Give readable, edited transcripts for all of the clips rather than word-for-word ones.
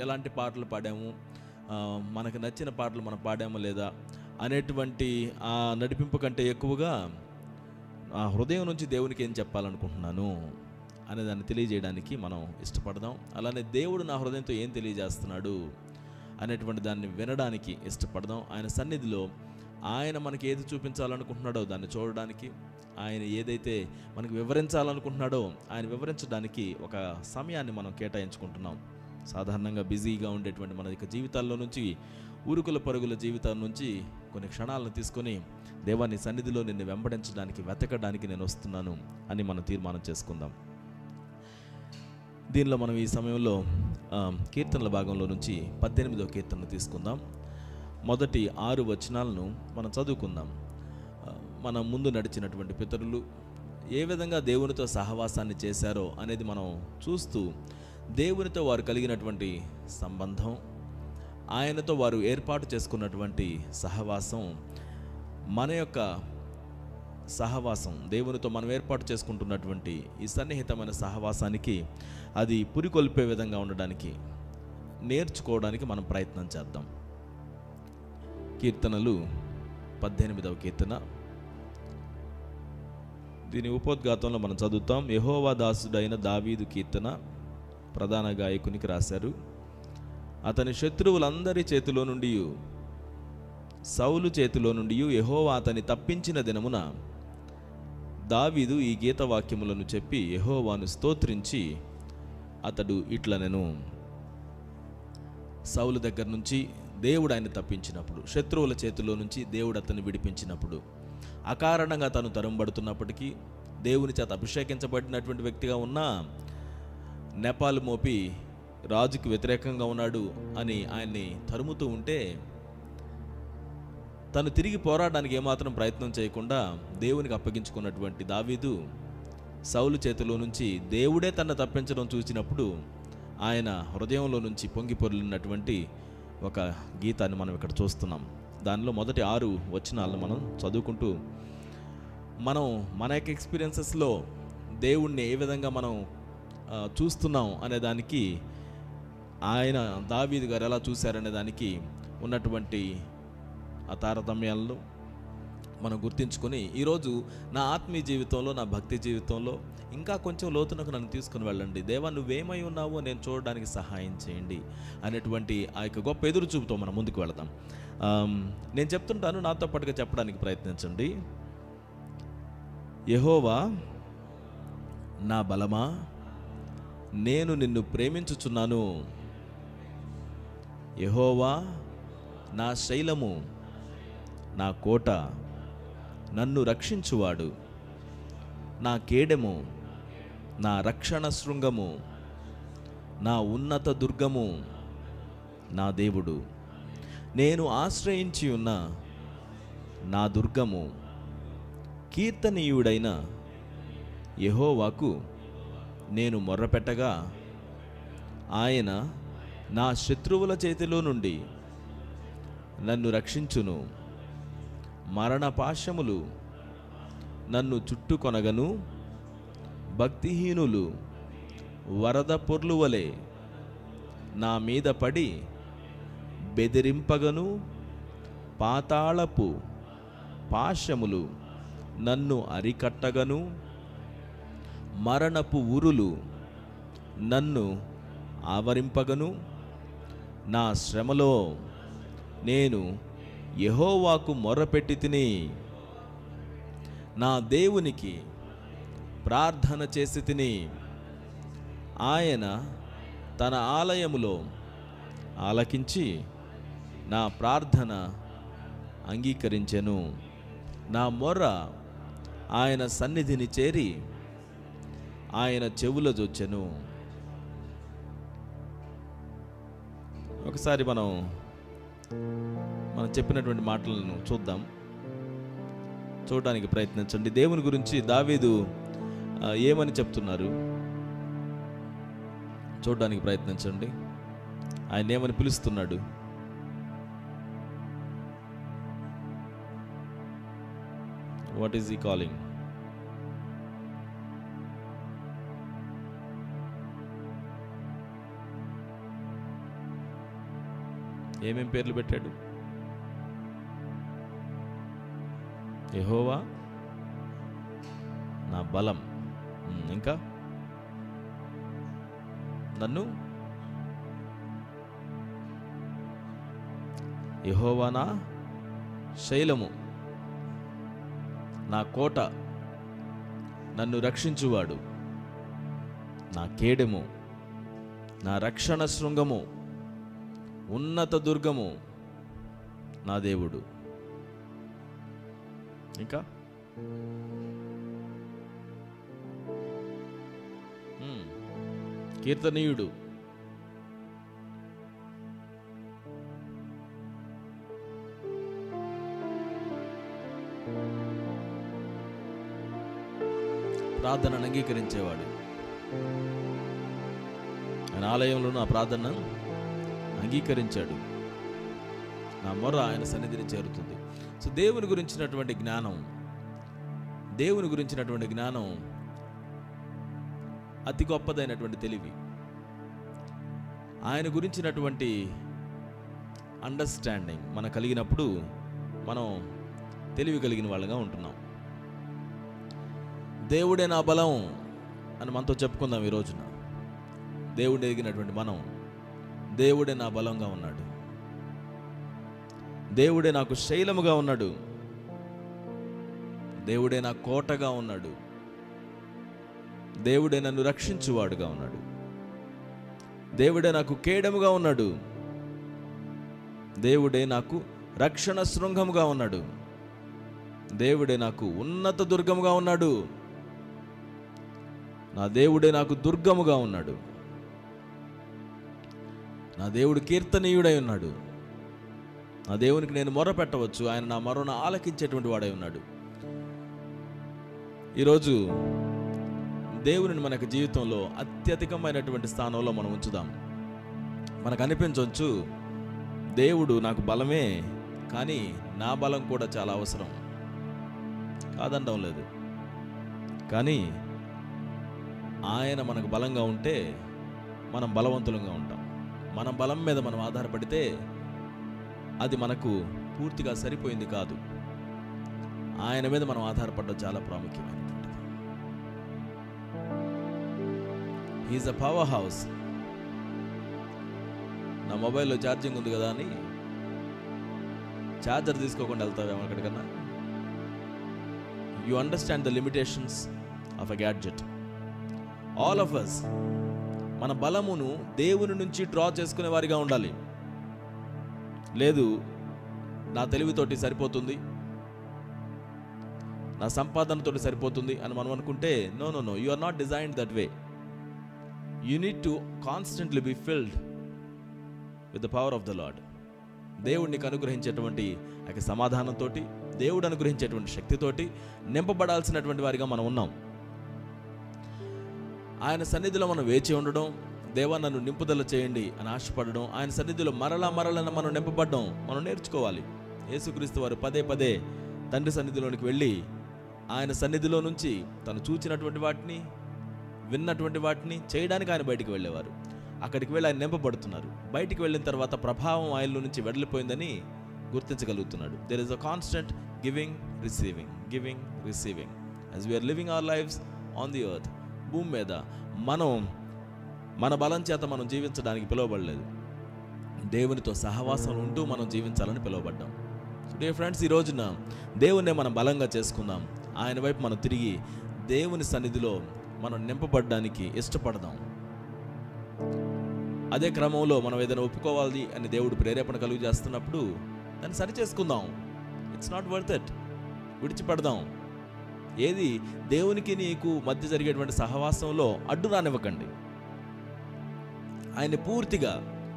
ఎలాంటి పాటలు పాడాము, మనకు నచ్చిన పాటలు మనం పాడామా లేదా అనేటువంటి ఆ నడిపింపు కంటే ఎక్కువగా ఆ హృదయం నుంచి దేవునికి ఏం చెప్పాలనుకుంటున్నాను అనే దాన్ని తెలియజేయడానికి మనం ఇష్టపడదాం. అలానే దేవుడు నా హృదయంతో ఏం తెలియజేస్తున్నాడు అనేటువంటి దాన్ని వినడానికి ఇష్టపడదాం. ఆయన సన్నిధిలో ఆయన మనకి ఏది చూపించాలనుకుంటున్నాడో దాన్ని చూడడానికి, ఆయన ఏదైతే మనకు వివరించాలనుకుంటున్నాడో ఆయన వివరించడానికి ఒక సమయాన్ని మనం కేటాయించుకుంటున్నాం. సాధారణంగా బిజీగా ఉండేటువంటి మన యొక్క జీవితాల్లో నుంచి, ఊరుకుల పరుగుల జీవితాల నుంచి కొన్ని క్షణాలను తీసుకొని దేవాన్ని సన్నిధిలో నిన్ను వెంబడించడానికి, వెతకడానికి నేను వస్తున్నాను అని మనం తీర్మానం చేసుకుందాం. దీనిలో మనం ఈ సమయంలో కీర్తనల భాగంలో నుంచి 18వ కీర్తనను తీసుకుందాం. మొదటి 6 వచనాలను మనం చదువుకుందాం. మన ముందు నడిచినటువంటి పితరులు ఏ విధంగా దేవునితో సహవాసాన్ని చేశారో అనేది మనం చూస్తూ, దేవునితో వారు కలిగినటువంటి సంబంధం, ఆయనతో వారు ఏర్పాటు చేసుకున్నటువంటి సహవాసం, మన యొక్క సహవాసం దేవునితో మనం ఏర్పాటు చేసుకుంటున్నటువంటి ఈ సన్నిహితమైన సహవాసానికి అది పురికొల్పే విధంగా ఉండడానికి, నేర్చుకోవడానికి మనం ప్రయత్నం చేద్దాం. కీర్తనలు 18వ కీర్తన, దీని ఉపోద్ఘాతంలో మనం చదువుతాం. యెహోవా దాసుడైన దావీదు కీర్తన ప్రధాన గాయకునికి రాశారు. అతని శత్రువులందరి చేతిలో నుండి, సౌలు చేతిలో నుండి యెహోవా అతని తప్పించిన దినమున దావీదు ఈ గీత వాక్యములను చెప్పి యెహోవాను స్తోత్రించి అతడు ఇట్లనెను. సౌలు దగ్గర నుంచి దేవుడు ఆయన తప్పించినప్పుడు, శత్రువుల చేతిలో నుంచి దేవుడు అతన్ని విడిపించినప్పుడు, అకారణంగా తను తరుంబడుతున్నప్పటికీ దేవుని చేత అభిషేకించబడినటువంటి వ్యక్తిగా ఉన్నా నెపాలు మోపి రాజుకి వ్యతిరేకంగా ఉన్నాడు అని ఆయన్ని తరుముతూ ఉంటే, తను తిరిగి పోరాడడానికి ఏమాత్రం ప్రయత్నం చేయకుండా దేవునికి అప్పగించుకున్నటువంటి దావీదు సౌలు చేతిలో నుంచి దేవుడే తనను తప్పించడం చూసినప్పుడు ఆయన హృదయంలో నుంచి పొంగి పొర్లినటువంటి ఒక గీతాన్ని మనం ఇక్కడ చూస్తున్నాం. దానిలో మొదటి 6 వచనాలను మనం చదువుకుంటూ, మనం మన యొక్క ఎక్స్పీరియన్సెస్లో దేవుణ్ణి ఏ విధంగా మనం చూస్తున్నాం అనే దానికి, ఆయన దావీదు గారు ఎలా చూశారనే దానికి ఉన్నటువంటి ఆ తారతమ్యాలను మనం గుర్తించుకొని, ఈరోజు నా ఆత్మీయ జీవితంలో, నా భక్తి జీవితంలో ఇంకా కొంచెం లోతునకు నన్ను తీసుకుని వెళ్ళండి దేవా, నువ్వేమై ఉన్నావో నేను చూడడానికి సహాయం చేయండి అనేటువంటి ఆ యొక్క గొప్ప ఎదురు చూపుతో మనం ముందుకు వెళదాం. నేను చెప్తుంటాను, నాతో పాటుగా చెప్పడానికి ప్రయత్నించండి. యెహోవా నా బలమా, నేను నిన్ను ప్రేమించుచున్నాను. యెహోవా నా శైలము, నా కోట, నన్ను రక్షించువాడు, నా కేడెము, నా రక్షణ శృంగము, నా ఉన్నత దుర్గము, నా దేవుడు, నేను ఆశ్రయించి ఉన్న నా దుర్గము, కీర్తనీయుడైన యెహోవాకు నేను మొర్రపెట్టగా ఆయన నా శత్రువుల చేతిలో నుండి నన్ను రక్షించును. మరణ పాశములు నన్ను చుట్టుకొనగను, భక్తిహీనులు వరద పొర్లు వలె నా మీద పడి బెదిరింపగను, పాతాళపు పాశములు నన్ను అరికట్టగను, మరణపు ఉరులు నన్ను ఆవరింపగను. నా శ్రమలో నేను యెహోవాకు మొర్రపెట్టి తిని, నా దేవునికి ప్రార్థన చేసి తిని, ఆయన తన ఆలయములో ఆలకించి నా ప్రార్థన అంగీకరించెను. నా మొర్ర ఆయన సన్నిధిని చేరి ఆయన చెవుల జొచ్చెను. ఒకసారి మనం చెప్పినటువంటి మాటలను చూడడానికి ప్రయత్నించండి. దేవుని గురించి దావీదు ఏమని చెప్తున్నారు చూడడానికి ప్రయత్నించండి. ఆయన ఏమని పిలుస్తున్నాడు? What is he calling? ఏమేం పేర్లు పెట్టాడు? యెహోవా నా బలం, ఇంకా నన్ను యెహోవా నా శైలము, నా కోట, నన్ను రక్షించువాడు, నా కేడెము, నా రక్షణ శృంగము, ఉన్నత దుర్గము, నా దేవుడు. ఇంకా కీర్తనీయుడు, ప్రార్థనను అంగీకరించేవాడు. ఆయన ఆలయంలో నా ప్రార్థనను అంగీకరించాడు. నా మొర ఆయన సన్నిధిని చేరుతుంది. సో దేవుని గురించినటువంటి జ్ఞానం అతి గొప్పదైనటువంటి తెలివి. ఆయన గురించినటువంటి అండర్స్టాండింగ్ మనం కలిగినప్పుడు మనం తెలివి కలిగిన వాళ్ళగా ఉంటున్నాం. దేవుడే నా బలం అని మనతో చెప్పుకుందాం ఈ రోజున. దేవుడు ఎదిగినటువంటి మనం, దేవుడే నా బలంగా ఉన్నాడు, దేవుడే నాకు శైలముగా ఉన్నాడు, దేవుడే నా కోటగా ఉన్నాడు, దేవుడే నన్ను రక్షించువాడుగా ఉన్నాడు, దేవుడే నాకు కేడముగా ఉన్నాడు, దేవుడే నాకు రక్షణ శృంగముగా ఉన్నాడు, దేవుడే నాకు ఉన్నత దుర్గముగా ఉన్నాడు, నా దేవుడే నాకు దుర్గముగా ఉన్నాడు, నా దేవుడు కీర్తనీయుడై ఉన్నాడు, నా దేవునికి నేను మొర పెట్టవచ్చు, ఆయన నా మొరను ఆలకించేటువంటి వాడై ఉన్నాడు. ఈరోజు దేవుని మనకు జీవితంలో అత్యధికమైనటువంటి స్థానంలో మనం ఉంచుదాం. మనకు అనిపించవచ్చు దేవుడు నాకు బలమే, కానీ నా బలం కూడా చాలా అవసరం, కాదనడం లేదు. కానీ ఆయన మనకు బలంగా ఉంటే మనం బలవంతులంగా ఉంటాం. మన బలం మీద మనం ఆధారపడితే అది మనకు పూర్తిగా సరిపోయింది కాదు. ఆయన మీద మనం ఆధారపడడం చాలా ప్రాముఖ్యమైనటువంటిది. He is a powerhouse. నా మొబైల్లో ఛార్జింగ్ ఉంది కదా అని ఛార్జర్ తీసుకోకుండా వెళ్తావేమో అక్కడికన్నా. You understand the limitations of a gadget. All of us మన బలమును దేవుని నుంచి డ్రా చేసుకునే వారిగా ఉండాలి. లేదు నా తెలివితోటి సరిపోతుంది, నా సంపాదనతోటి సరిపోతుంది అని మనం అనుకుంటే, no no no, you are not designed that way. You need to constantly be filled with the power of the lord. దేవుడు నీకు అనుగ్రహించేటువంటి సమాధానంతో, దేవుడు అనుగ్రహించేటువంటి శక్తితోటి నింపబడాల్సినటువంటి వారిగా మనం ఉన్నాం. ఆయన సన్నిధిలో మనం వేచి ఉండడం, దేవా నన్ను నింపుదల చేయండి అని ఆశపడడం, ఆయన సన్నిధిలో మరలా మనం నింపబడడం మనం నేర్చుకోవాలి. యేసుక్రీస్తు వారు పదే పదే తండ్రి సన్నిధిలోనికి వెళ్ళి ఆయన సన్నిధిలో నుంచి తను చూచినటువంటి వాటిని, విన్నటువంటి వాటిని చేయడానికి ఆయన బయటికి వెళ్ళేవారు. అక్కడికి వెళ్ళి ఆయన నింపబడుతున్నారు. బయటికి వెళ్ళిన తర్వాత ప్రభావం ఆయనలో నుంచి వెళ్ళిపోయిందని గుర్తించగలుగుతున్నాడు. There is a constant giving receiving as we are living our lives on the earth. భూమి మీద మనం మన బలం చేత మనం జీవించడానికి పిలువబడలేదు, దేవునితో సహవాసం ఉంటూ మనం జీవించాలని పిలువబడ్డాం. డియర్ ఫ్రెండ్స్, ఈ రోజున దేవుణ్ణే మనం బలంగా చేసుకుందాం. ఆయన వైపు మనం తిరిగి దేవుని సన్నిధిలో మనం నింపబడడానికి ఇష్టపడదాం. అదే క్రమంలో మనం ఏదైనా ఒప్పుకోవాలి అని దేవుడు ప్రేరేపణ కలుగు చేస్తున్నప్పుడు దాన్ని సరి చేసుకుందాం. It's not worth it. విడిచిపెడదాం. ఏది దేవునికి నీకు మధ్య జరిగేటువంటి సహవాసంలో అడ్డు రానివ్వకండి. ఆయన్ని పూర్తిగా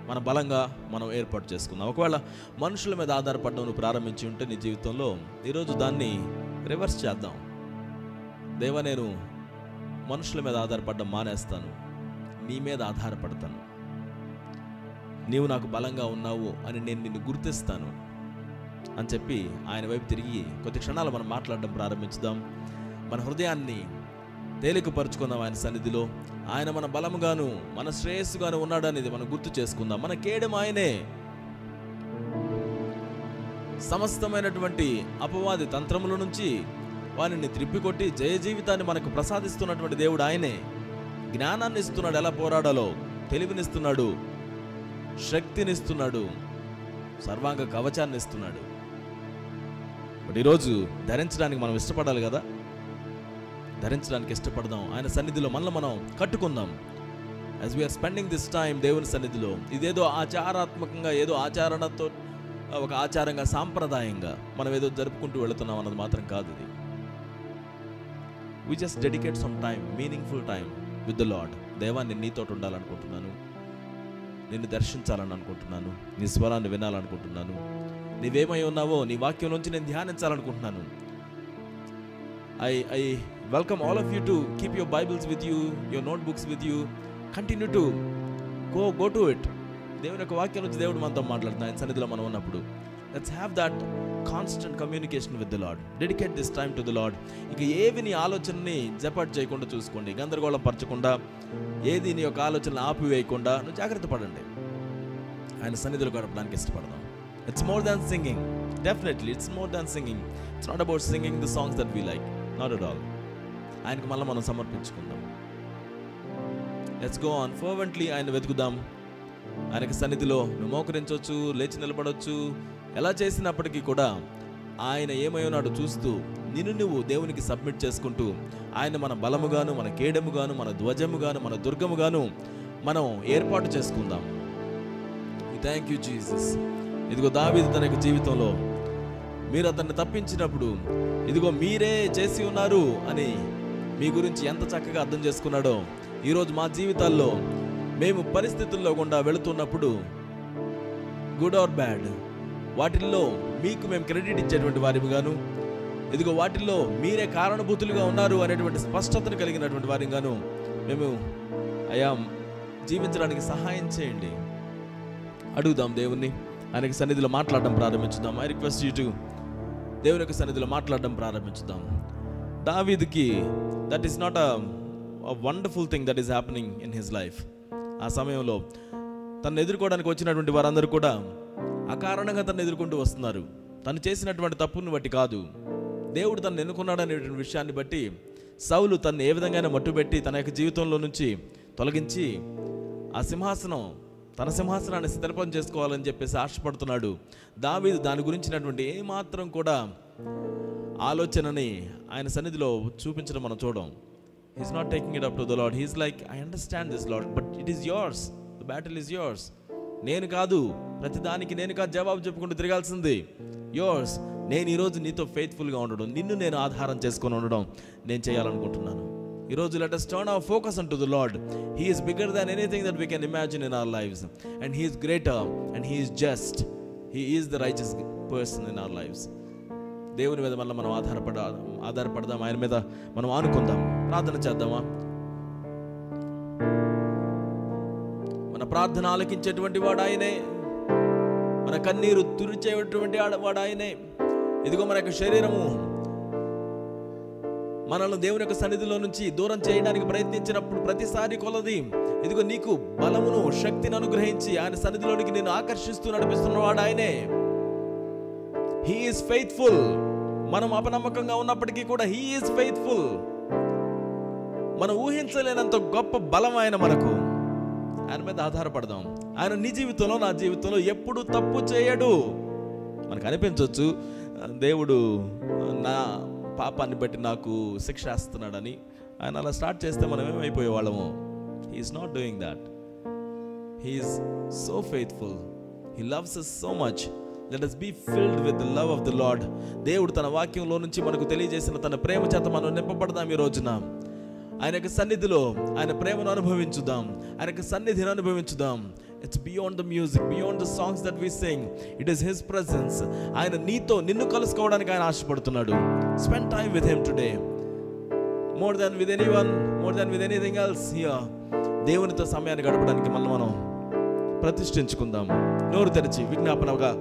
మన బలంగా మనం ఏర్పాటు చేసుకుందాం. ఒకవేళ మనుషుల మీద ఆధారపడడం నువ్వు ప్రారంభించి ఉంటే నీ జీవితంలో ఈరోజు దాన్ని రివర్స్ చేద్దాం. దేవా, నేను మనుషుల మీద ఆధారపడడం మానేస్తాను, నీ మీద ఆధారపడతాను. నీవు నాకు బలంగా ఉన్నావు అని నేను నిన్ను గుర్తిస్తాను అని చెప్పి ఆయన వైపు తిరిగి కొద్ది క్షణాలు మనం మాట్లాడడం ప్రారంభించుదాం. మన హృదయాన్ని తేలికపరుచుకుందాం ఆయన సన్నిధిలో. ఆయన మన బలముగాను మన శ్రేయస్సుగాను ఉన్నాడు అనేది మనం గుర్తు చేసుకుందాం. మన కేడెం ఆయనే. సమస్తమైనటువంటి అపవాది తంత్రముల నుంచి వారిని త్రిప్పికొట్టి జయ జీవితాన్ని మనకు ప్రసాదిస్తున్నటువంటి దేవుడు ఆయనే. జ్ఞానాన్ని ఇస్తున్నాడు, ఎలా పోరాడాలో తెలివినిస్తున్నాడు, శక్తినిస్తున్నాడు, సర్వాంగ కవచాన్ని ఇస్తున్నాడు. బట్ ఈరోజు ధరించడానికి మనం ఇష్టపడాలి కదా, ధరించడానికి ఇష్టపడదాం. ఆయన సన్నిధిలో మనల్ని మనం కట్టుకుందాం. As we are spending this time దేవుని సన్నిధిలో, ఇదేదో ఆచారాత్మకంగా, ఏదో ఆచరణతో, ఒక ఆచారంగా, సాంప్రదాయంగా మనం ఏదో జరుపుకుంటూ వెళుతున్నాం అన్నది మాత్రం కాదు. ఇది we just dedicate some time, meaningful time with the Lord. దేవా, నేను నీతో ఉండాలనుకుంటున్నాను, నిన్ను దర్శించాలని అనుకుంటున్నాను, నీ స్వరాన్ని వినాలనుకుంటున్నాను, నీవేమై ఉన్నావో నీ వాక్యం నుంచి నేను ధ్యానించాలనుకుంటున్నాను. I welcome all of you to keep your Bibles with you, your notebooks with you. Continue to go to it. దేవుని యొక్క వాక్యం నుంచి దేవుడు మనతో మాట్లాడుతున్నాడు. ఆయన సన్నిధిలో మనం ఉన్నప్పుడు let's have that constant communication with the Lord. Dedicate this time to the Lord. ఇక ఏవి నీ ఆలోచనని జపాట్ చేయకుండా చూసుకోండి, గందరగోళం పరచకుండా, ఏది నీ యొక్క ఆలోచనలు ఆపివేయకుండా నువ్వు జాగ్రత్త పడండి. ఆయన సన్నిధిలో గడపడానికి ఇష్టపడదాం. It's more than singing. Definitely it's more than singing. It's not about singing the songs that we like. Not at all. ఆయనకు మళ్ళీ మనం సమర్పించుకుందాం. Let's go on fervently. ఆయన వెతుకుదాం. ఆయనకి సన్నిధిలో నువ్వు మోకరించవచ్చు, లేచి నిలబడవచ్చు. ఎలా చేసినప్పటికీ కూడా ఆయన ఏమై ఉన్నాడో చూస్తూ నిన్ను నువ్వు దేవునికి సబ్మిట్ చేసుకుంటూ, ఆయన మన బలముగాను, మన కేడముగాను, మన ధ్వజముగాను, మన దుర్గముగాను మనం ఏర్పాటు చేసుకుందాం. Thank you Jesus. ఇదిగో దావీదు తన యొక్క జీవితంలో మీరు అతన్ని తప్పించినప్పుడు ఇదిగో మీరే చేసి ఉన్నారు అని మీ గురించి ఎంత చక్కగా అర్థం చేసుకున్నాడో, ఈరోజు మా జీవితాల్లో మేము పరిస్థితుల్లో గుండా వెళుతున్నప్పుడు, గుడ్ ఆర్ బ్యాడ్, వాటిల్లో మీకు మేము క్రెడిట్ ఇచ్చేటువంటి వారిగాను, ఇదిగో వాటిల్లో మీరే కారణభూతులుగా ఉన్నారు అనేటువంటి స్పష్టతను కలిగినటువంటి వారిగాను మేము అయా జీవించడానికి సహాయం చేయండి. అడుగుదాం దేవుణ్ణి. ఆయనకి సన్నిధిలో మాట్లాడడం ప్రారంభించుదాం. ఐ రిక్వెస్ట్ యూ టు దేవుని యొక్క సన్నిధిలో మాట్లాడడం ప్రారంభించుదాం. దావీదుకి that is not a wonderful thing that is happening in his life. ఆ సమయంలో తను ఎదుర్కోవడానికి వచ్చినటువంటి వారందరూ కూడా అకారణంగా తను ఎదుర్కొంటూ వస్తున్నారు. తను చేసినటువంటి తప్పుని బట్టి కాదు, దేవుడు తను ఎన్నుకున్నాడు అనేటువంటి విషయాన్ని బట్టి సౌలు తను ఏ విధంగానే మట్టుబెట్టి తన యొక్క జీవితంలో నుంచి తొలగించి ఆ సింహాసనం, తన సింహాసనాన్ని స్థిరపం చేసుకోవాలని చెప్పేసి ఆశపడుతున్నాడు. దావీదు దాని గురించినటువంటి ఏమాత్రం కూడా ఆలోచనని ఆయన సన్నిధిలో చూపించడం మనం చూడం. He's not taking it up to the Lord. He's like, I understand this, Lord, but it is yours. The battle is yours. నేను కాదు, ప్రతిదానికి నేను కాదు జవాబు చెప్పుకుంటూ తిరగాల్సింది. యోర్స్. నేను ఈరోజు నీతో ఫెయిత్ఫుల్గా ఉండడం, నిన్ను నేను ఆధారం చేసుకొని ఉండడం నేను చేయాలనుకుంటున్నాను. ఈరోజు let us turn our focus unto the Lord. He is bigger than anything that we can imagine in our lives, and He is greater, and He is just. He is the righteous person in our lives. దేవుని మీద మళ్ళీ మనం ఆధారపడదాం. ఆయన మీద మనం ఆనుకుందాం. ప్రార్థన చేద్దామా? మన ప్రార్థన ఆలకించేటువంటి వాడు ఆయనే, మన కన్నీరు తుడిచేటువంటి వాడు ఆయనే. ఇదిగో మన యొక్క శరీరము మనల్ని దేవుని యొక్క సన్నిధిలో నుంచి దూరం చేయడానికి ప్రయత్నించినప్పుడు ప్రతిసారి కొలది ఇదిగో నీకు బలమును, శక్తిని అనుగ్రహించి ఆయన సన్నిధిలోనికి నేను ఆకర్షిస్తూ నడిపిస్తున్నవాడు ఆయనే. He is faithful. మనం అపనమ్మకంగా ఉన్నప్పటికీ కూడా He is faithful. మనం ఊహించలేనంత గొప్ప బలం ఆయన మనకు. ఆయన మీద ఆధారపడదాం. ఆయన నీ జీవితంలో, నా జీవితంలో ఎప్పుడు తప్పు చేయడు. మనకు అనిపించవచ్చు దేవుడు నా పాపాన్ని బట్టి నాకు శిక్ష వేస్తున్నాడని. ఆయన అలా స్టార్ట్ చేస్తే మనం ఏమైపోయే వాళ్ళము. He is not doing that. He is so faithful. He loves us so much. Let us be filled with the love of the Lord. దేవుడు తన వాక్యంలో నుంచి మనకు తెలియజేసిన తన ప్రేమ చేత మనం నింపబడదాం. ఈ రోజున ఆయన యొక్క సన్నిధిలో ఆయన ప్రేమను అనుభవించుదాం, ఆయన యొక్క సన్నిధిని అనుభవించుదాం. It's beyond the music, beyond the songs that we sing. It is His presence. ఆయన నిన్ను కలుసుకోవడానికి ఆయన ఆశపడుతున్నాడు. Spend time with Him today. More than with anyone, more than with anything else here. దేవునితో సమయాన్ని గడపడానికి మనం ప్రతిష్ఠించుకుందాం. నోరు తెరిచి విజ్ఞాపనగా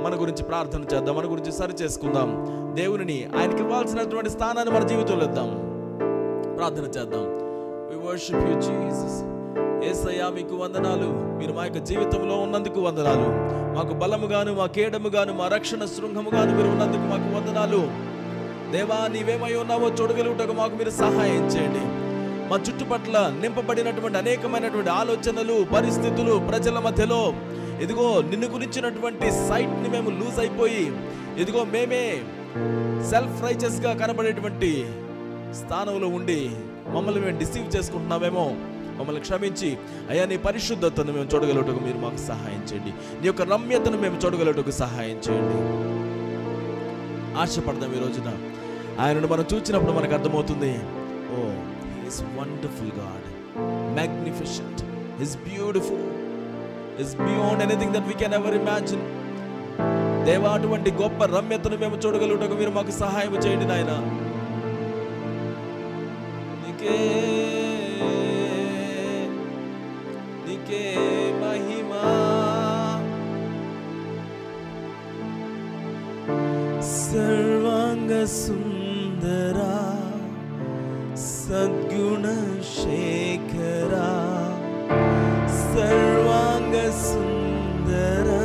మన గురించి ప్రార్థన చేద్దాం, మన గురించి సరి చేసుకుందాం. దేవునిని ఆయనకి ఇవ్వాల్సినటువంటి స్థానాన్ని మన జీవితంలో ఇద్దాం. ప్రార్థన చేద్దాం. We worship you, Jesus. యేసయ్యా మీకు వందనాలు. మీరు మా యొక్క జీవితంలో ఉన్నందుకు వందనాలు. మాకు బలముగాను, మా కేడముగాను, మా రక్షణ శృంగముగాను మీరు ఉన్నందుకు మాకు వందనాలు. దేవా, నీవేమై ఉన్నావో చూడగలుగుటకు మాకు మీరు సహాయం చేయండి. మా చుట్టుపట్ల నింపబడినటువంటి అనేకమైనటువంటి ఆలోచనలు, పరిస్థితులు, ప్రజల మధ్యలో ఇదిగో నిన్ను గురించినటువంటి సైట్ని మేము లూజ్ అయిపోయి ఇదిగో మేమే సెల్ఫ్ రైచస్గా కనబడేటువంటి స్థానంలో ఉండి మమ్మల్ని మేము డిసీవ్ చేసుకుంటున్నామేమో. మమ్మల్ని క్షమించి అయ్యా, నీ పరిశుద్ధతను మేము చూడగలుగుటకు మీరు మాకు సహాయం చేయండి. నీ యొక్క రమ్యతను మేము చూడగలుగుటకు సహాయం చేయండి. ఆశపడదాం ఈ రోజున. ఆయనను మనం చూసినప్పుడు మనకు అర్థమవుతుంది, oh he is wonderful God, magnificent, he is beautiful, he is beyond anything that we can ever imagine. దేవా, అటువంటి గొప్ప రమ్యతను మేము చూడగలుగుటకు మీరు మాకు సహాయం చేయండి నాయన. నీకే మహిమా, సర్వాంగ సుందరా, సద్గుణ శేఖరా, సర్వాంగ సుందరా,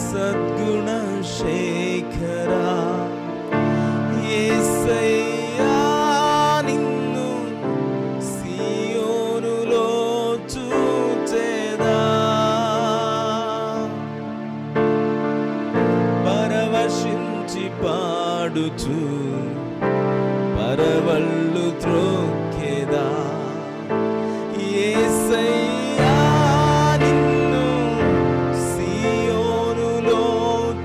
సద్గుణ శేఖరా, యేసయ్యా నిన్ను సియోనులో చూచెదా, పరవశించి పాడుచు పరవళ్ళు త్రొక్కెదా, యేసయ్యా నిన్ను సియోనులో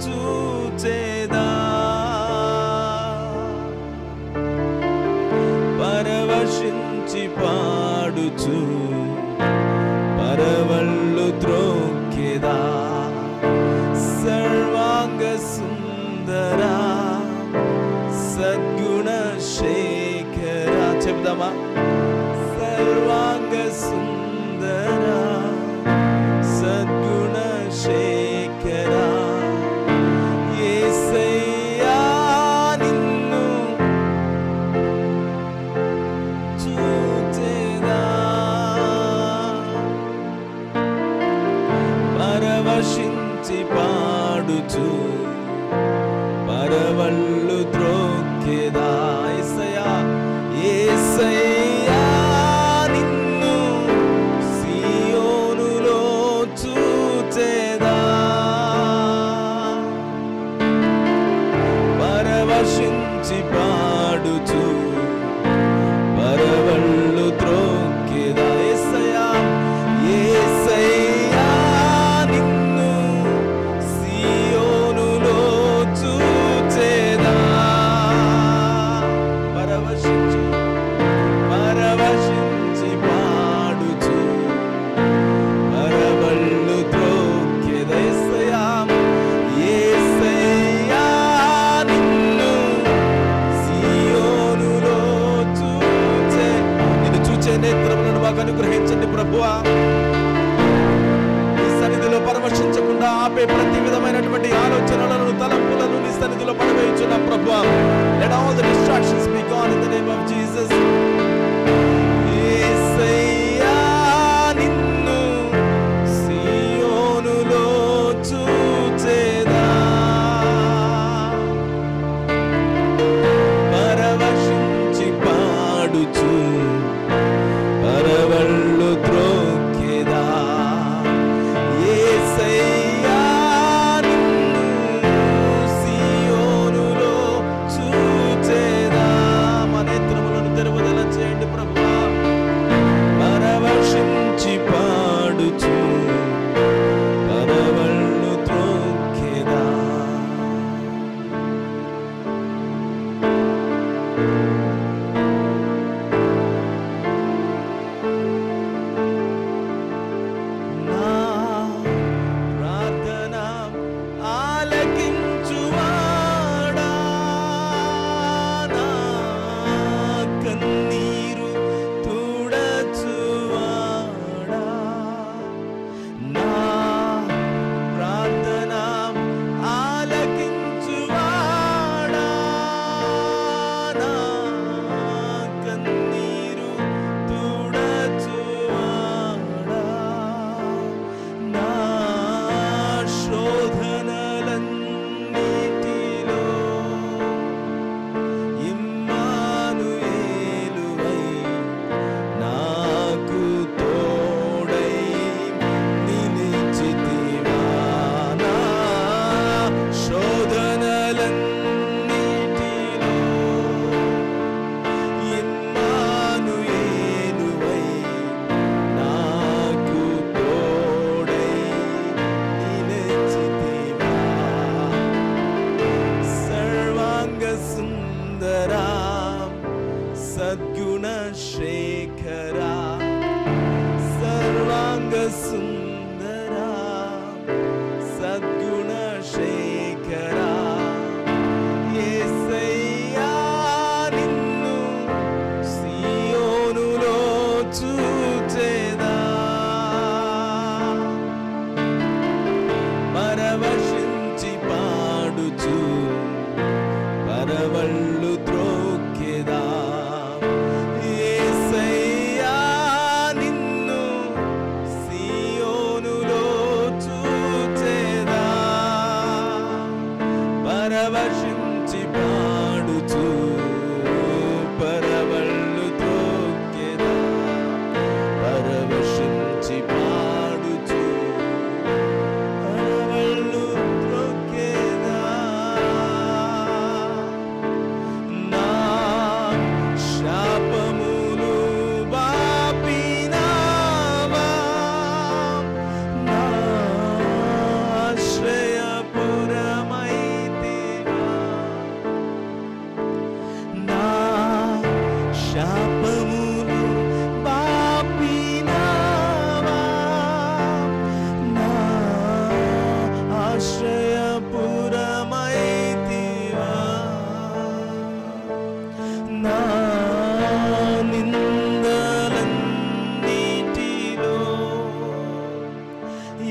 చూచెదా, పరవశించి పాడుచు పరవళ్ళు త్రొక్కెదా, సర్వాంగ సుందరా, సద్గుణ శేఖరా. చెప్దామా? సర్వాంగ సుందరా, సద్గుణ శేఖరా, యేసయ్యా నిన్ను చూచెదా, పరవశించి పాడుచు పరవళ్ళు త్రొక్కెదా, యేసయ్యా యేసయ్యా నిన్ను సియోనులో చూచెదా, పరవశించి పాడుచు పరవళ్ళు త్రొక్కెదా, యేసయ్యా యేసయ్యా నిన్ను సియోనులో చూచెదా, పరవశించి పాడుచు పరవళ్ళు త్రొక్కెదా, యేసయ్యా యేసయ్యా నిన్ను సియోనులో నిన్ను చూచే నేత్రములను మాకు అనుగ్రహించండి ప్రభువా. నీ సన్నిధిలో పరవశించకుండా ఆపే ప్రతి విధమైనటువంటి ఆలోచనలను, తలంపులను నీ సన్నిధిలో పడవేయుచున్నాం ప్రభువా. Let all the distractions be gone in the name of Jesus. యేసయ్యా నిన్ను సియోనులో చూచెదా, పరవశించి పాడుచు పరవళ్ళు త్రొక్కెదా, యేసయ్యా నిన్ను సియోనులో చూచెదా. మా నేత్రములను తెరువుదల చేయండి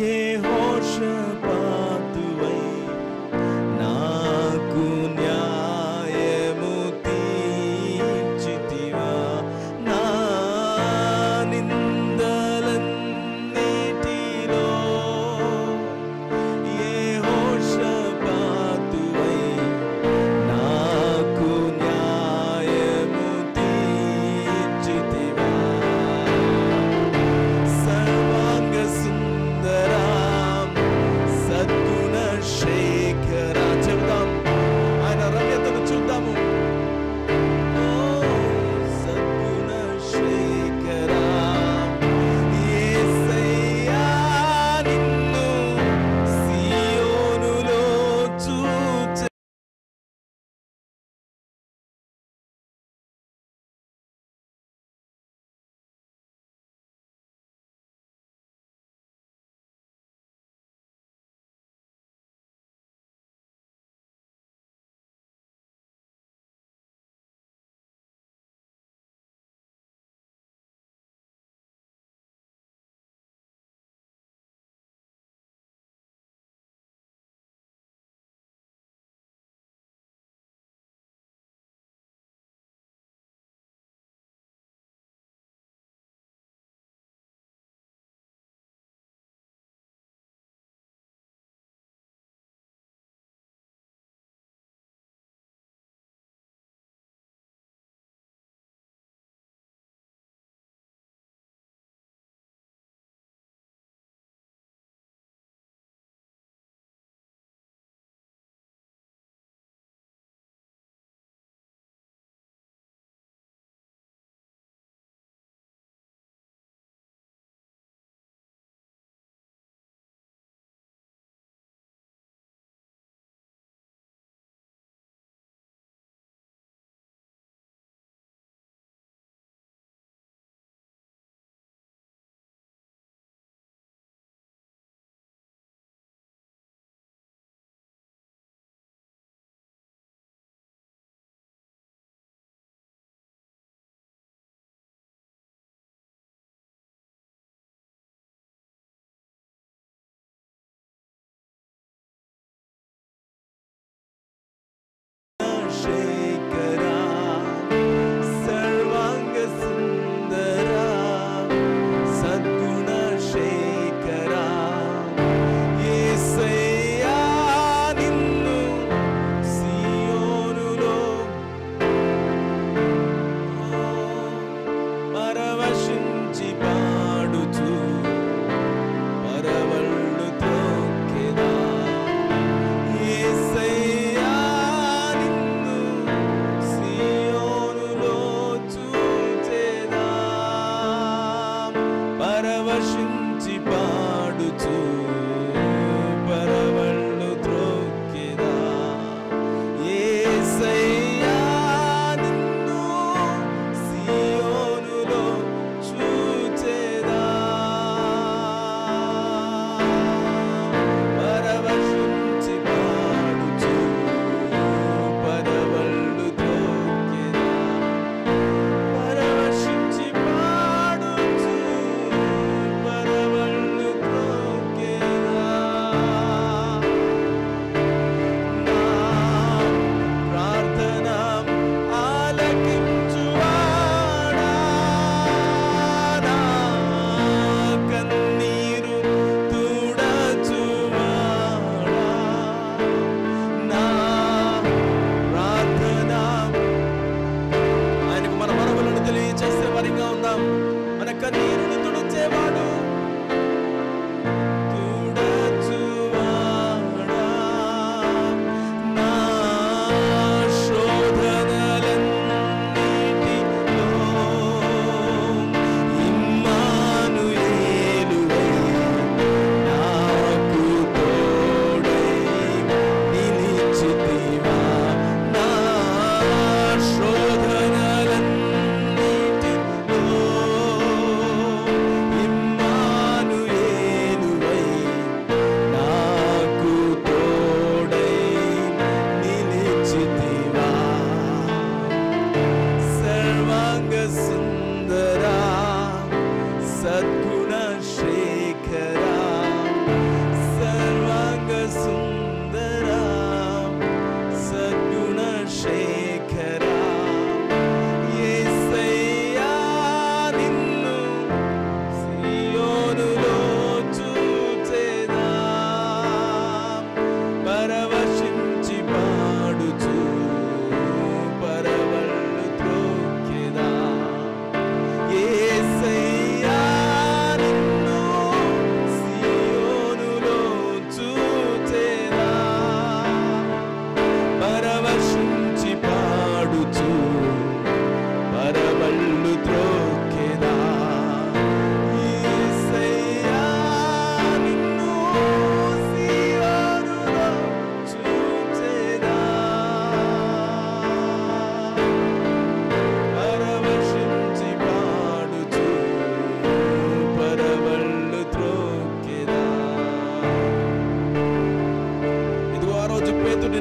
యెహోషాపాతువై నాకు న్యాయము తీర్చితివా. నా నిందలన్నిటిలో యెహోషాపాతువై నాకు న్యాయము తీర్చితివా. సర్వాంగ సుందరా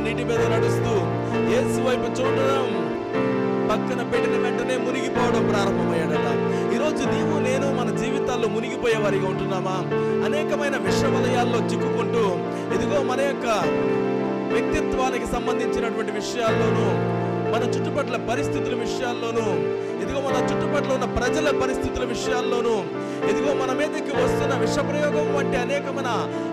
నీటి మీద నడుస్తూ యేసు వైపు చూడడం, పక్కన పెట్టిన వెంటనే మునిగిపోవడం ప్రారంభమయ్యాడట. ఈరోజు నీవు నేను మన జీవితాల్లో మునిగిపోయే వారిగా ఉంటున్నామా? అనేకమైన విష వలయాల్లో చిక్కుకుంటూ ఇదిగో మన యొక్క వ్యక్తిత్వానికి సంబంధించినటువంటి విషయాల్లోనూ, మన చుట్టుపట్ల పరిస్థితుల విషయాల్లోనూ, ఇదిగో మన చుట్టుపట్ల ఉన్న ప్రజల పరిస్థితుల విషయాల్లోనూ, ఇదిగో మన మీదకి వస్తున్న విషప్రయోగం వంటి అనేకమైన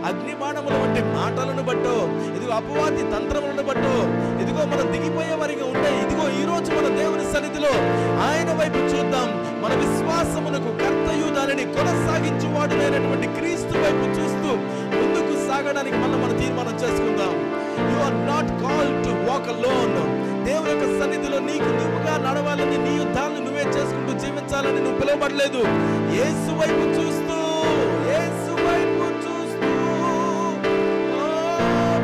అగ్నిబాణముల వంటి మాటలను బట్టో, ఇదిగో అపవాది తంత్రములను బట్టో ఇదిగో మనం దిగిపోయే వారిగా ఉంటే, ఇదిగో ఈ రోజు మన దేవుని సన్నిధిలో ఆయన వైపు చూద్దాం. మన విశ్వాసమునకు కర్తయు దానిని కొనసాగించువాడునైనటువంటి క్రీస్తు వైపు చూస్తూ ముందుకు సాగడానికి మనం తీర్మానం చేసుకుందాం. You are not called to walk alone. దేవుని యొక్క సన్నిధిలో నీకు నువ్వుగా నడవాలని, నీ యుద్ధాలను నువ్వే చేసుకుంటూ జీవించాలని నువ్వు పిలువబడలేదు. యేసు వైపు చూస్తూ, యేసు వైపు చూస్తూ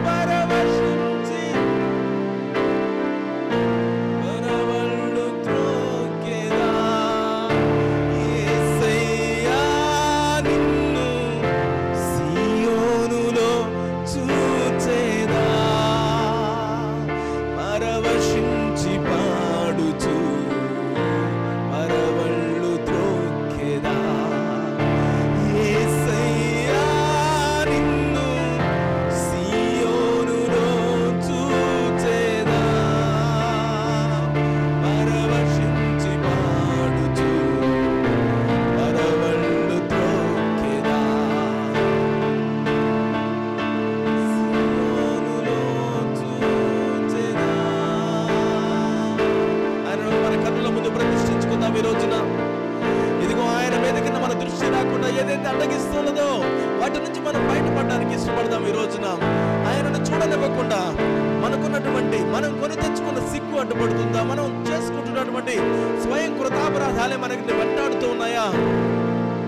పరవశించి పరవళ్ళు త్రోకెదా, యేసయ్యా నిన్ను సియోనులో చూచెదా, పరవశించి పాడుచు పరవళ్ళు త్రోకెదా, యేసయ్యా నిన్ను సియోనులో చూచెదా, పరవశించి పాడుచు పరవళ్ళు త్రోకెదా, సియోనులో చూచెదా. ఆయనను మన కన్నుల ముందు ప్రతిష్ఠించుకుందాం ఈ రోజున. ఇదిగో ఆయన మీద కింద మన దృష్టి రాకుండా ఏదైతే అడ్డగిస్తున్నదో వాటి నుంచి మనం బయటపడడానికి ఇష్టపడదాం ఈ రోజున. ఆయనను చూడనివ్వకుండా మనకున్నటువంటి, మనం కొని తెచ్చుకున్న సిగ్గు అడ్డుపడుతుందా? మనం చేసుకుంటున్నటువంటి స్వయం కృతాపరాధాలే మనకి వెంటాడుతూ ఉన్నాయా?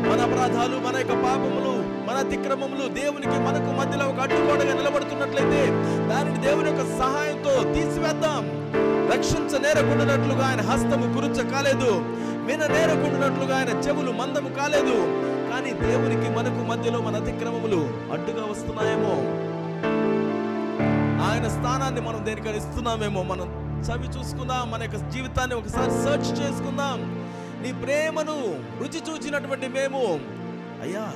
మన అపరాధాలు, మన యొక్క పాపములు, మన అతిక్రమములు దేవునికి మనకు మధ్యలో ఒక అడ్డుగోడగా నిలబడుతున్నట్లయితే దానిని దేవుని యొక్క సహాయంతో తీసివేద్దాం. రక్షించ నేరకుండానట్లుగా ఆయన హస్తము కురుచ కాలేదు, విన నేరకుండానట్లుగా ఆయన చెవులు మందము కాలేదు. కానీ దేవునికి మనకు మధ్యలో మన అతిక్రమములు అడ్డుగా వస్తున్నాయేమో, ఆయన స్థానాన్ని మనం దేనికని ఇస్తున్నామేమో. మనం చవి చూసుకుందాం, మన యొక్క జీవితాన్ని ఒకసారి సర్చ్ చేసుకుందాం. నీ ప్రేమను రుచి చూచినటువంటి మేము అయ్యా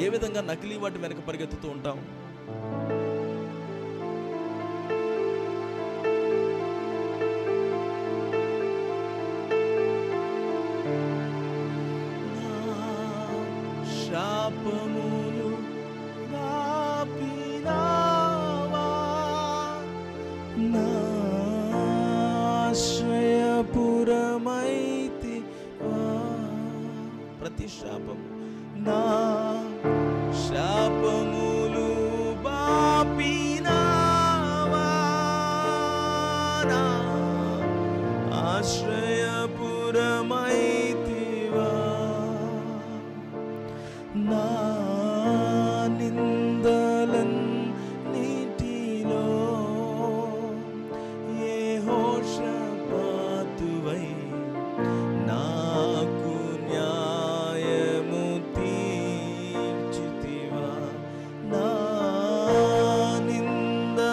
ఏ విధంగా నకిలీ వాటి వెనక పరిగెత్తుతూ ఉంటాం? శాపములు నాపినావా, నా ఆశ్రయపురమైతివా. ప్రతి శాపము, నా శాపములు బాపినావా, నా ఆశ్రయపురమైతివా, నా నిందలన్నిటిలో యెహోషాపాతువై నాకు న్యాయము తీర్చితివా, నా నిందలన్నిటిలో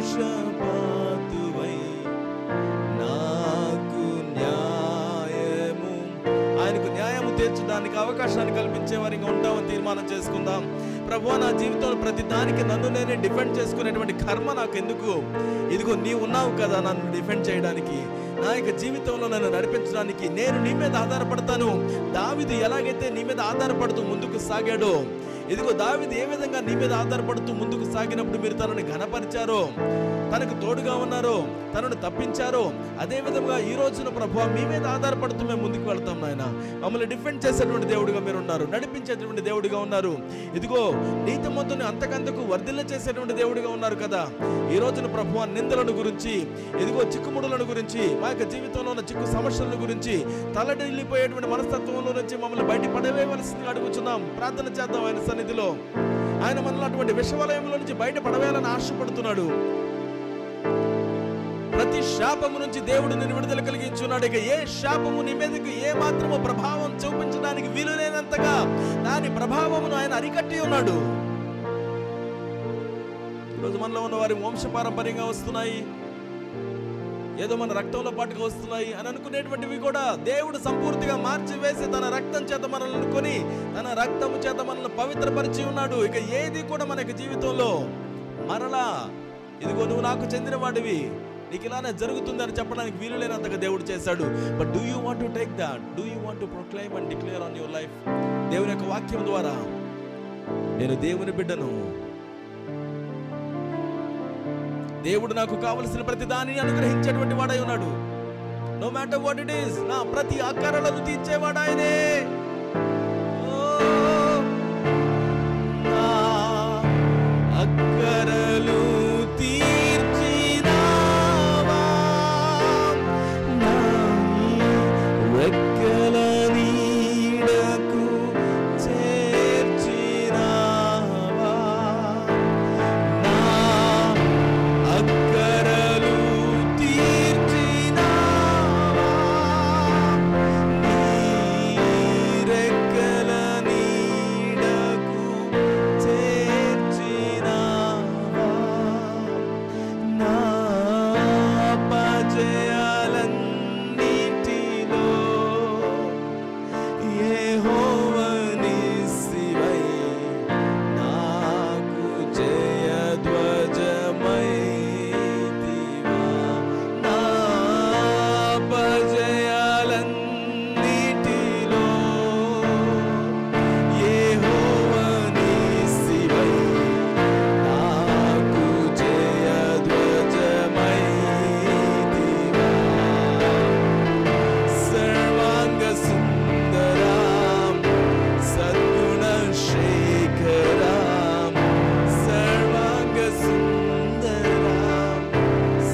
యెహోషాపాతువై నాకు న్యాయము, ఆయనకు న్యాయము తీర్చడానికి అవకాశాన్ని కల్పించే వారిగా ఉంటామని తీర్మానం చేసుకుందాం. ప్రభువా, నా జీవితంలో ప్రతి దానికి నన్ను నేనే డిఫెండ్ చేసుకునేటువంటి కర్మ నాకు ఎందుకు? ఇదిగో నీవు ఉన్నావు కదా నన్ను డిఫెండ్ చేయడానికి, నా యొక్క జీవితంలో నన్ను నడిపించడానికి. నేను నీ మీద ఆధారపడతాను. దావీదు ఎలాగైతే నీ మీద ఆధారపడుతూ ముందుకు సాగాడో, ఇదిగో దావీదు ఏ విధంగా నీ మీద ఆధారపడుతూ ముందుకు సాగినప్పుడు మీరు తనని ఘనపరిచారో, తనకు తోడుగా ఉన్నారో, తనను తప్పించారో, అదే విధంగా ఈ రోజున ప్రభువా మీ మీద ఆధారపడుతూ మేము ముందుకు వెళ్తాం. నాయన మమ్మల్ని డిఫెండ్ చేసేటువంటి దేవుడిగా మీరు ఉన్నారు, నడిపించేటువంటి దేవుడిగా ఉన్నారు. ఇదిగో నీతిమంతుని అంతకంతకు వర్ధిల్ల చేసేటువంటి దేవుడిగా ఉన్నారు కదా. ఈ రోజున ప్రభువా నిందలను గురించి, ఇదిగో చిక్కుముడులను గురించి, మా యొక్క జీవితంలో ఉన్న చిక్కు సమస్యల గురించి, తలడిల్లిపోయేటువంటి మనస్తత్వంలో నుంచి మమ్మల్ని బయట పడవేయవలసిందిగా అడుగుతున్నాం. ప్రార్థన చేద్దాం ఆయన సన్నిధిలో. ఆయన మనలో అటువంటి విషవలయంలో నుంచి బయట పడవేయాలని ఆశపడుతున్నాడు. ప్రతి శాపము నుంచి దేవుడు నిన్ను విడుదల కలిగించున్నాడు. ఇక ఏ శాపము నీ మీదకి ఏ మాత్రము ప్రభావం చూపించడానికి చెప్పడానికి వీలులేనంతగా దాని ప్రభావమును ఆయన అరికట్టి ఉన్నాడు. ఈరోజు మనలో ఉన్న వారి వంశపారంపర్యంగా వస్తున్నాయి, ఏదో మన రక్తంలో పాటుగా వస్తున్నాయి అని అనుకునేటువంటివి కూడా దేవుడు సంపూర్తిగా మార్చివేసి తన రక్తం చేత మనల్ని కొని తన రక్తము చేత మనల్ని పవిత్రపరిచి ఉన్నాడు. ఇక ఏది కూడా మనకి జీవితంలో మరలా ఇదిగో నువ్వు నాకు చెందిన వాడివి, నీకు ఇలానే జరుగుతుంది అని చెప్పడానికి వీలు లేనంతగా దేవుడు చేశాడు. But do you want to take that? Do you want to proclaim and declare on your life? దేవుని యొక్క వాక్యం ద్వారా నేను దేవుని బిడ్డను, దేవుడు నాకు కావలసిన ప్రతి దానిని అనుగ్రహించేటువంటి వాడై ఉన్నాడు. No matter what it is, నా ప్రతి అక్కరలను తీర్చేవాడు ఆయనే. అక్కరలు తీర్చినావా, నా రెక్కల నీడకు చేర్చినావా, నా అక్కరలు తీర్చినావా, నీ రెక్కల నీడకు చేర్చినావా, నా అపజయాలన్నిటిలో యెహోవా నిస్సివై నాకు జయధ్వజమైతివా, నా అపజయాలన్నిటిలో యెహోవా నిస్సివై నాకు జయధ్వజమైతివా, సర్వాంగ సుందరం సద్గుణ శేఖరం, సర్వాంగ సుందరం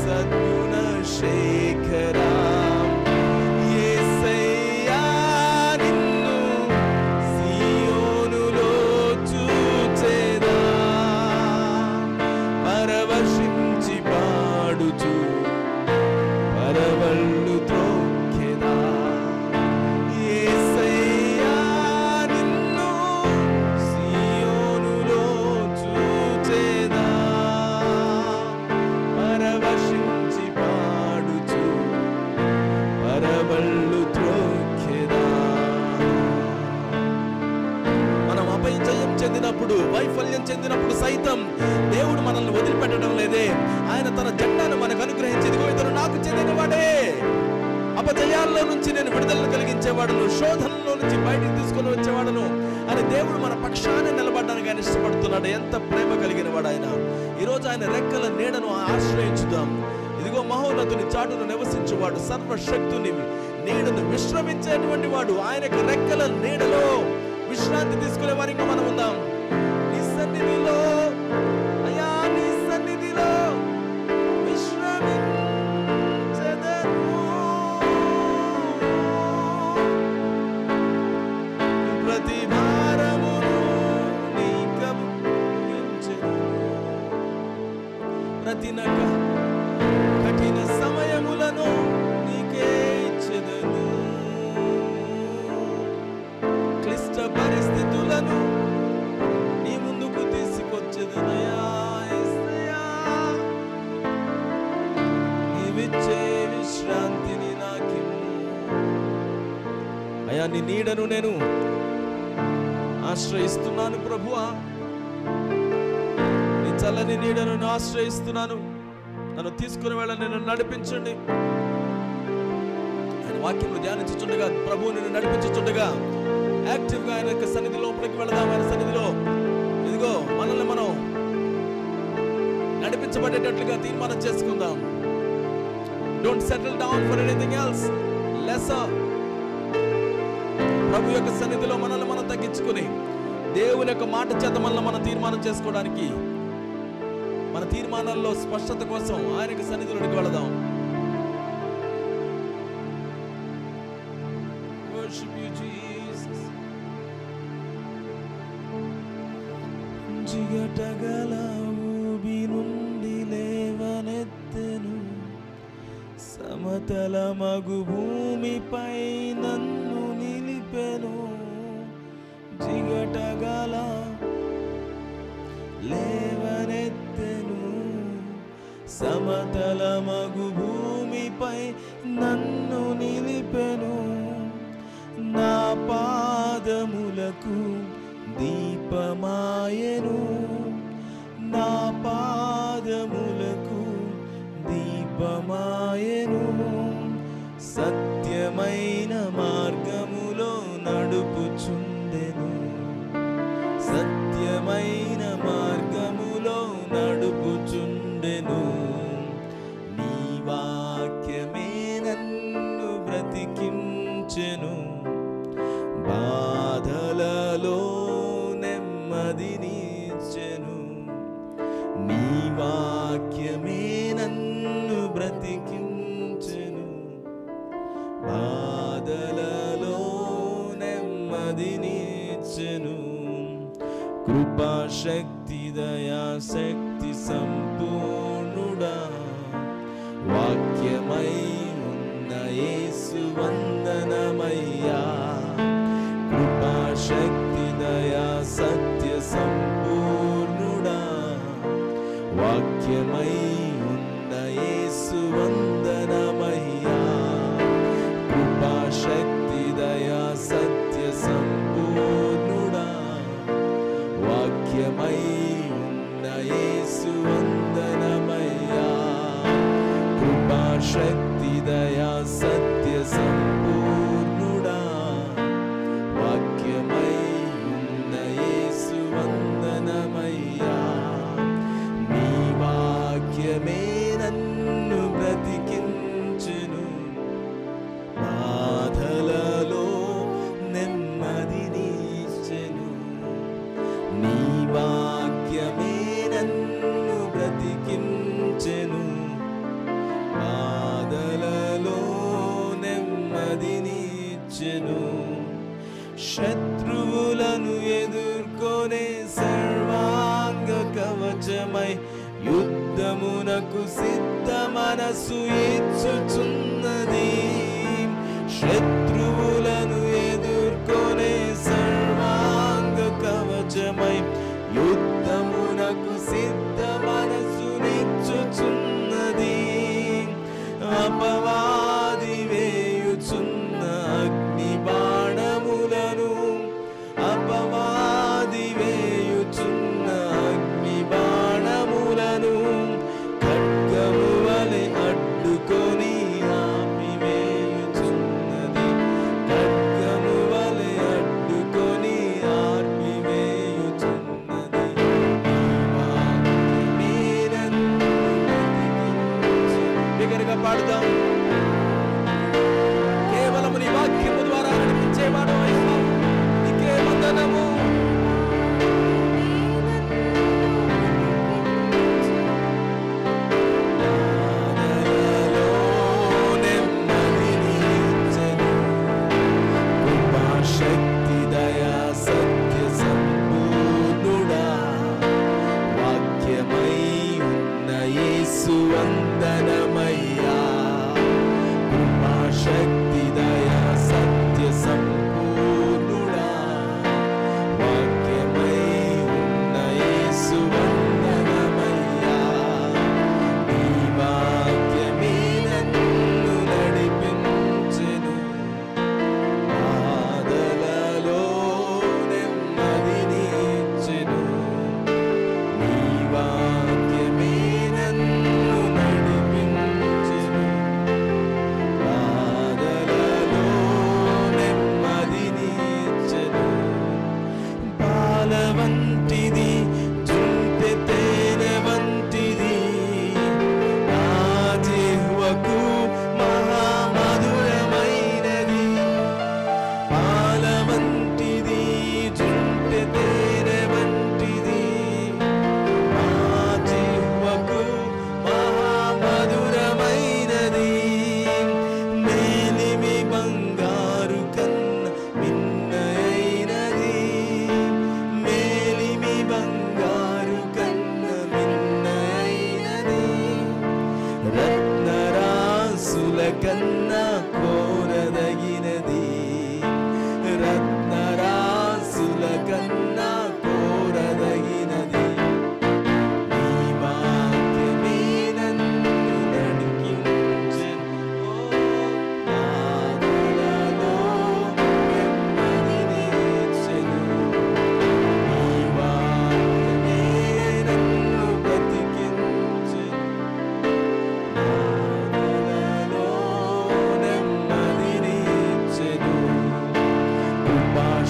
సద్గుణ శేఖరం, యేసయ్యా నిన్ను సియోనులో చూచెదా, పరవశించి పాడుచు పరవళ్ళు త్రోక్కెదా, యేసయ్యా నిన్ను సియోనులో చూచెదా, పరవశించి పాడుచు పరవళ్ళు త్రోక్కెదా. మనం అపజయం చెందినప్పుడు, వైఫల్యం చెందినప్పుడు సైతం దేవుడు మనల్ని వదిలిపెట్టడం లేదే. ఆయన తన జెండాను మనకు అనుగ్రహించి ఇదిగో ఇతను నాకు చెందినవాడే, అపజయాల్లో నుంచి నేను విడుదలను కలిగించేవాడును, శోధనలో నుంచి బయటికి తీసుకొని వచ్చేవాడును అని దేవుడు మన పక్షాన్ని నిలబడడానికి ఆయన ఇష్టపడుతున్నాడు. ఎంత ప్రేమ కలిగిన వాడు ఆయన. ఈరోజు ఆయన రెక్కల నీడను ఆశ్రయించుదాం. ఇదిగో మహోన్నతుని చాటును నివసించువాడు, సర్వశక్తుని నీడను విశ్రమించేటువంటి వాడు, ఆయన యొక్క రెక్కల నీడలో విశ్రాంతి తీసుకునే వారికి మనం ఉందాం. నీ సన్నిధిలో అయ్యా, నీ సన్నిధిలో విశ్రమించెదను, ప్రతి భారమును నీకప్పగించెదను, ప్రతి కఠిన సమయములను నీకే ఇచ్చెదను, క్లిష్ట పరిస్థితులను నీ ముందుకు తీసుకొచ్చెదనయ్యా. యేసయ్యా, నీవిచ్చే విశ్రాంతిని నాకిమ్ము. అయ్యా, నీ నీడను నేను ఆశ్రయిస్తున్నాను ప్రభువా, నీ చల్లని నీడను నేను ఆశ్రయిస్తున్నాను. నన్ను తీసుకుని వెళ్ళ, నేను నడిపించండి. ఆయన వాక్యము ధ్యానించుచుండగా, ప్రభువు నిన్ను నడిపించుచుండగా యాక్టివ్గా ఆయన యొక్క సన్నిధి లోపలికి వెళదాం. ఆయన సన్నిధిలో ఇదిగో మనల్ని మనం నడిపించబడేటట్లుగా తీర్మానం చేసుకుందాం. Don't settle down for anything else lesser. ప్రభు యొక్క సన్నిధిలో మనల్ని మనం తగ్గించుకుని దేవుని యొక్క మాట చేత మనల్ని మనం తీర్మానం చేసుకోవడానికి, మన తీర్మానాల్లో స్పష్టత కోసం ఆయన యొక్క సన్నిధిలోకి వెళదాం. Worship you, Jesus. జిగటగల ఊబి నుండి లేవనెత్తెను, సమతల మగు భూమిపై నన్ను నిలిపెను. సమతలమగు భూమిపై నన్ను నిలిపెను. నా పాదములకు దీపమాయెను, నా పాదములకు దీపమాయెను. సత్యమైన మార్గములో నడుపుచుండెను, సత్యమైన మార్గములో నడుపుచుండెను. నీ వాక్యమే నన్ను బ్రతికించెను, బాధలలో నెమ్మదినిచ్చెను. నీ వాక్యమే నన్ను బ్రతికించెను, బాధలలో నెమ్మదినిచ్చెను. కృపాశక్తి దయాశక్తి సంపూర్ణుడా, వాక్యమై ఉన్న యేసు వందనమయ్యా. కృపాశక్తి దయా సత్య సంపూర్ణుడా, వాక్యమై ఉన్న యేసు వందనమయ్యా. కృపాశక్తి దయా సత్య సంపూర్ణుడా, వాక్యమై ఉన్న యేసు వందనమయ్యా. కృపాశక్తి దయా సత్య సంపూర్ణుడా, వాక్యమై ఉన్న యేసు వందనమయ్యా. నీ వాక్యమే నన్ను బ్రతికించెను, బాధలలో నెమ్మదినిచ్చెను. నీ వాక్యమే నన్ను బ్రతికించెను, బాధలలో నెమ్మదినిచ్చెను. శత్రువులను ఎదుర్కొనే సర్వాంగ కవచమై యుద్ధమునకు సిద్ధ మనసు ఇచ్చుచున్నది. శత్రువులను ఎదుర్కొనే సర్వాంగ కవచమై యుద్ధమునకు సిద్ధ మనసునిచ్చుచున్నది. అపవాది వేయుచున్న అగ్ని బాణములను, అపవాది వేయుచున్న అగ్ని బాణములను ఖడ్గము వలె అడ్డుకొని ఆపివేయుచున్నది. ఖడ్గము వలె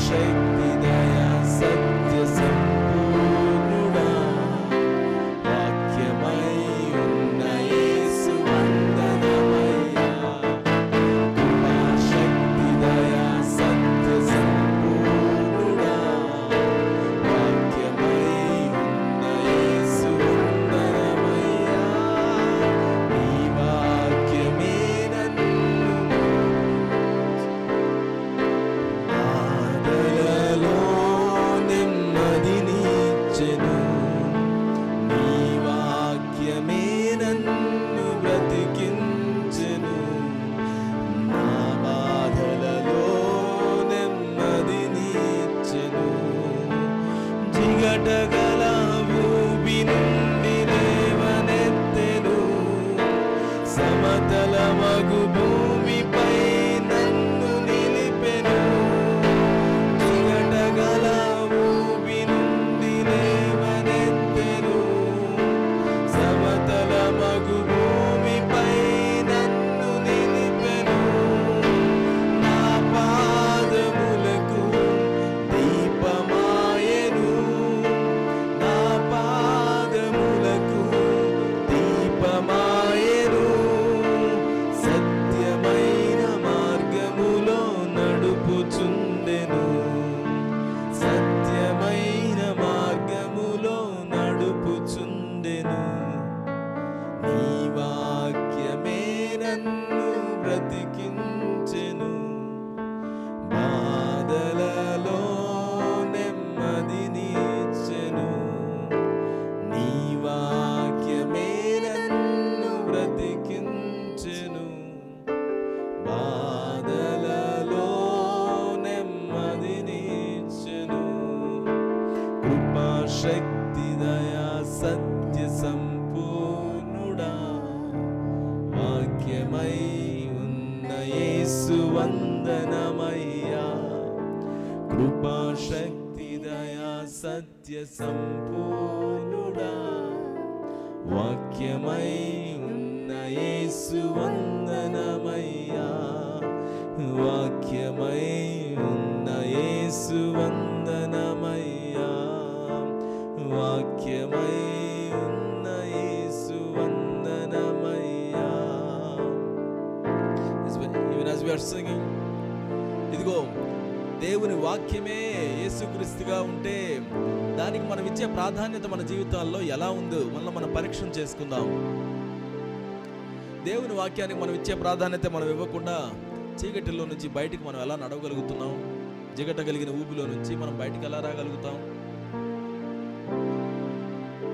శక్తి దయా సత్య సంపూర్ణుడా వాక్యమై ఉన్న యేసు వందనమయ్యా. కృపా శక్తి దయా సత్య సంపూర్ణుడా వాక్యమై ఉన్న యేసు వందనమయ్యా. నీ వాక్యమే నన్ను బాధలలో నెమ్మదినిచ్చెను. నీ వాక్యమే నన్ను బ్రతికించెను. నా బాధలలో నెమ్మదినిచ్చెను. జిగటగల ఊబి నుండి లేవనెత్తెను. సమతల మగు భూమిపై నన్ను నిలిపెను. జిగటగల ఊబి నుండి లేవనెత్తెను. సమతల మగు భూమిపై నన్ను నిలిపెను. నా పాదములకు దీపమాయెను. నా పాదములకు దీపమాయెను. సత్యమైన మార్గములో నడుపుచుండెను. సత్యమైన మార్గములో నడుపుచుండెను. నీ వాక్యమే నన్ను బ్రతికించెను. బాధలలో నెమ్మదినిచ్చెను. నీ వాక్యమే నన్ను బ్రతికించెను. బాధలలో నెమ్మదినిచ్చెను. కృపా శక్తి దయా సత్య సంపూర్ణుడా వాక్యమై ఉన్న యేసు వందనమయ్యా. కృపా శక్తి దయా సత్య సంపూర్ణుడా వాక్యమై ఉన్న యేసు వందనమయ్యా. వాక్యమై ఉన్న యేసు వందనమయ్యా. వాక్యమై ఉన్న యేసు వందనమయ్యా. Even as we are singing, ఇదిగో దేవుని వాక్యమే యేసుక్రీస్తుగా ఉంటే దానికి మనం ఇచ్చే ప్రాధాన్యత మన జీవితాల్లో ఎలా ఉందో మనం పరీక్షణ చేసుకుందాం. దేవుని వాక్యానికి మనం ఇచ్చే ప్రాధాన్యత మనం ఇవ్వకుండా చీకటిలో నుంచి బయటికి మనం ఎలా నడవగలుగుతున్నాం? జిగట కలిగిన ఊబిలో నుంచి మనం బయటికి ఎలా రాగలుగుతాం?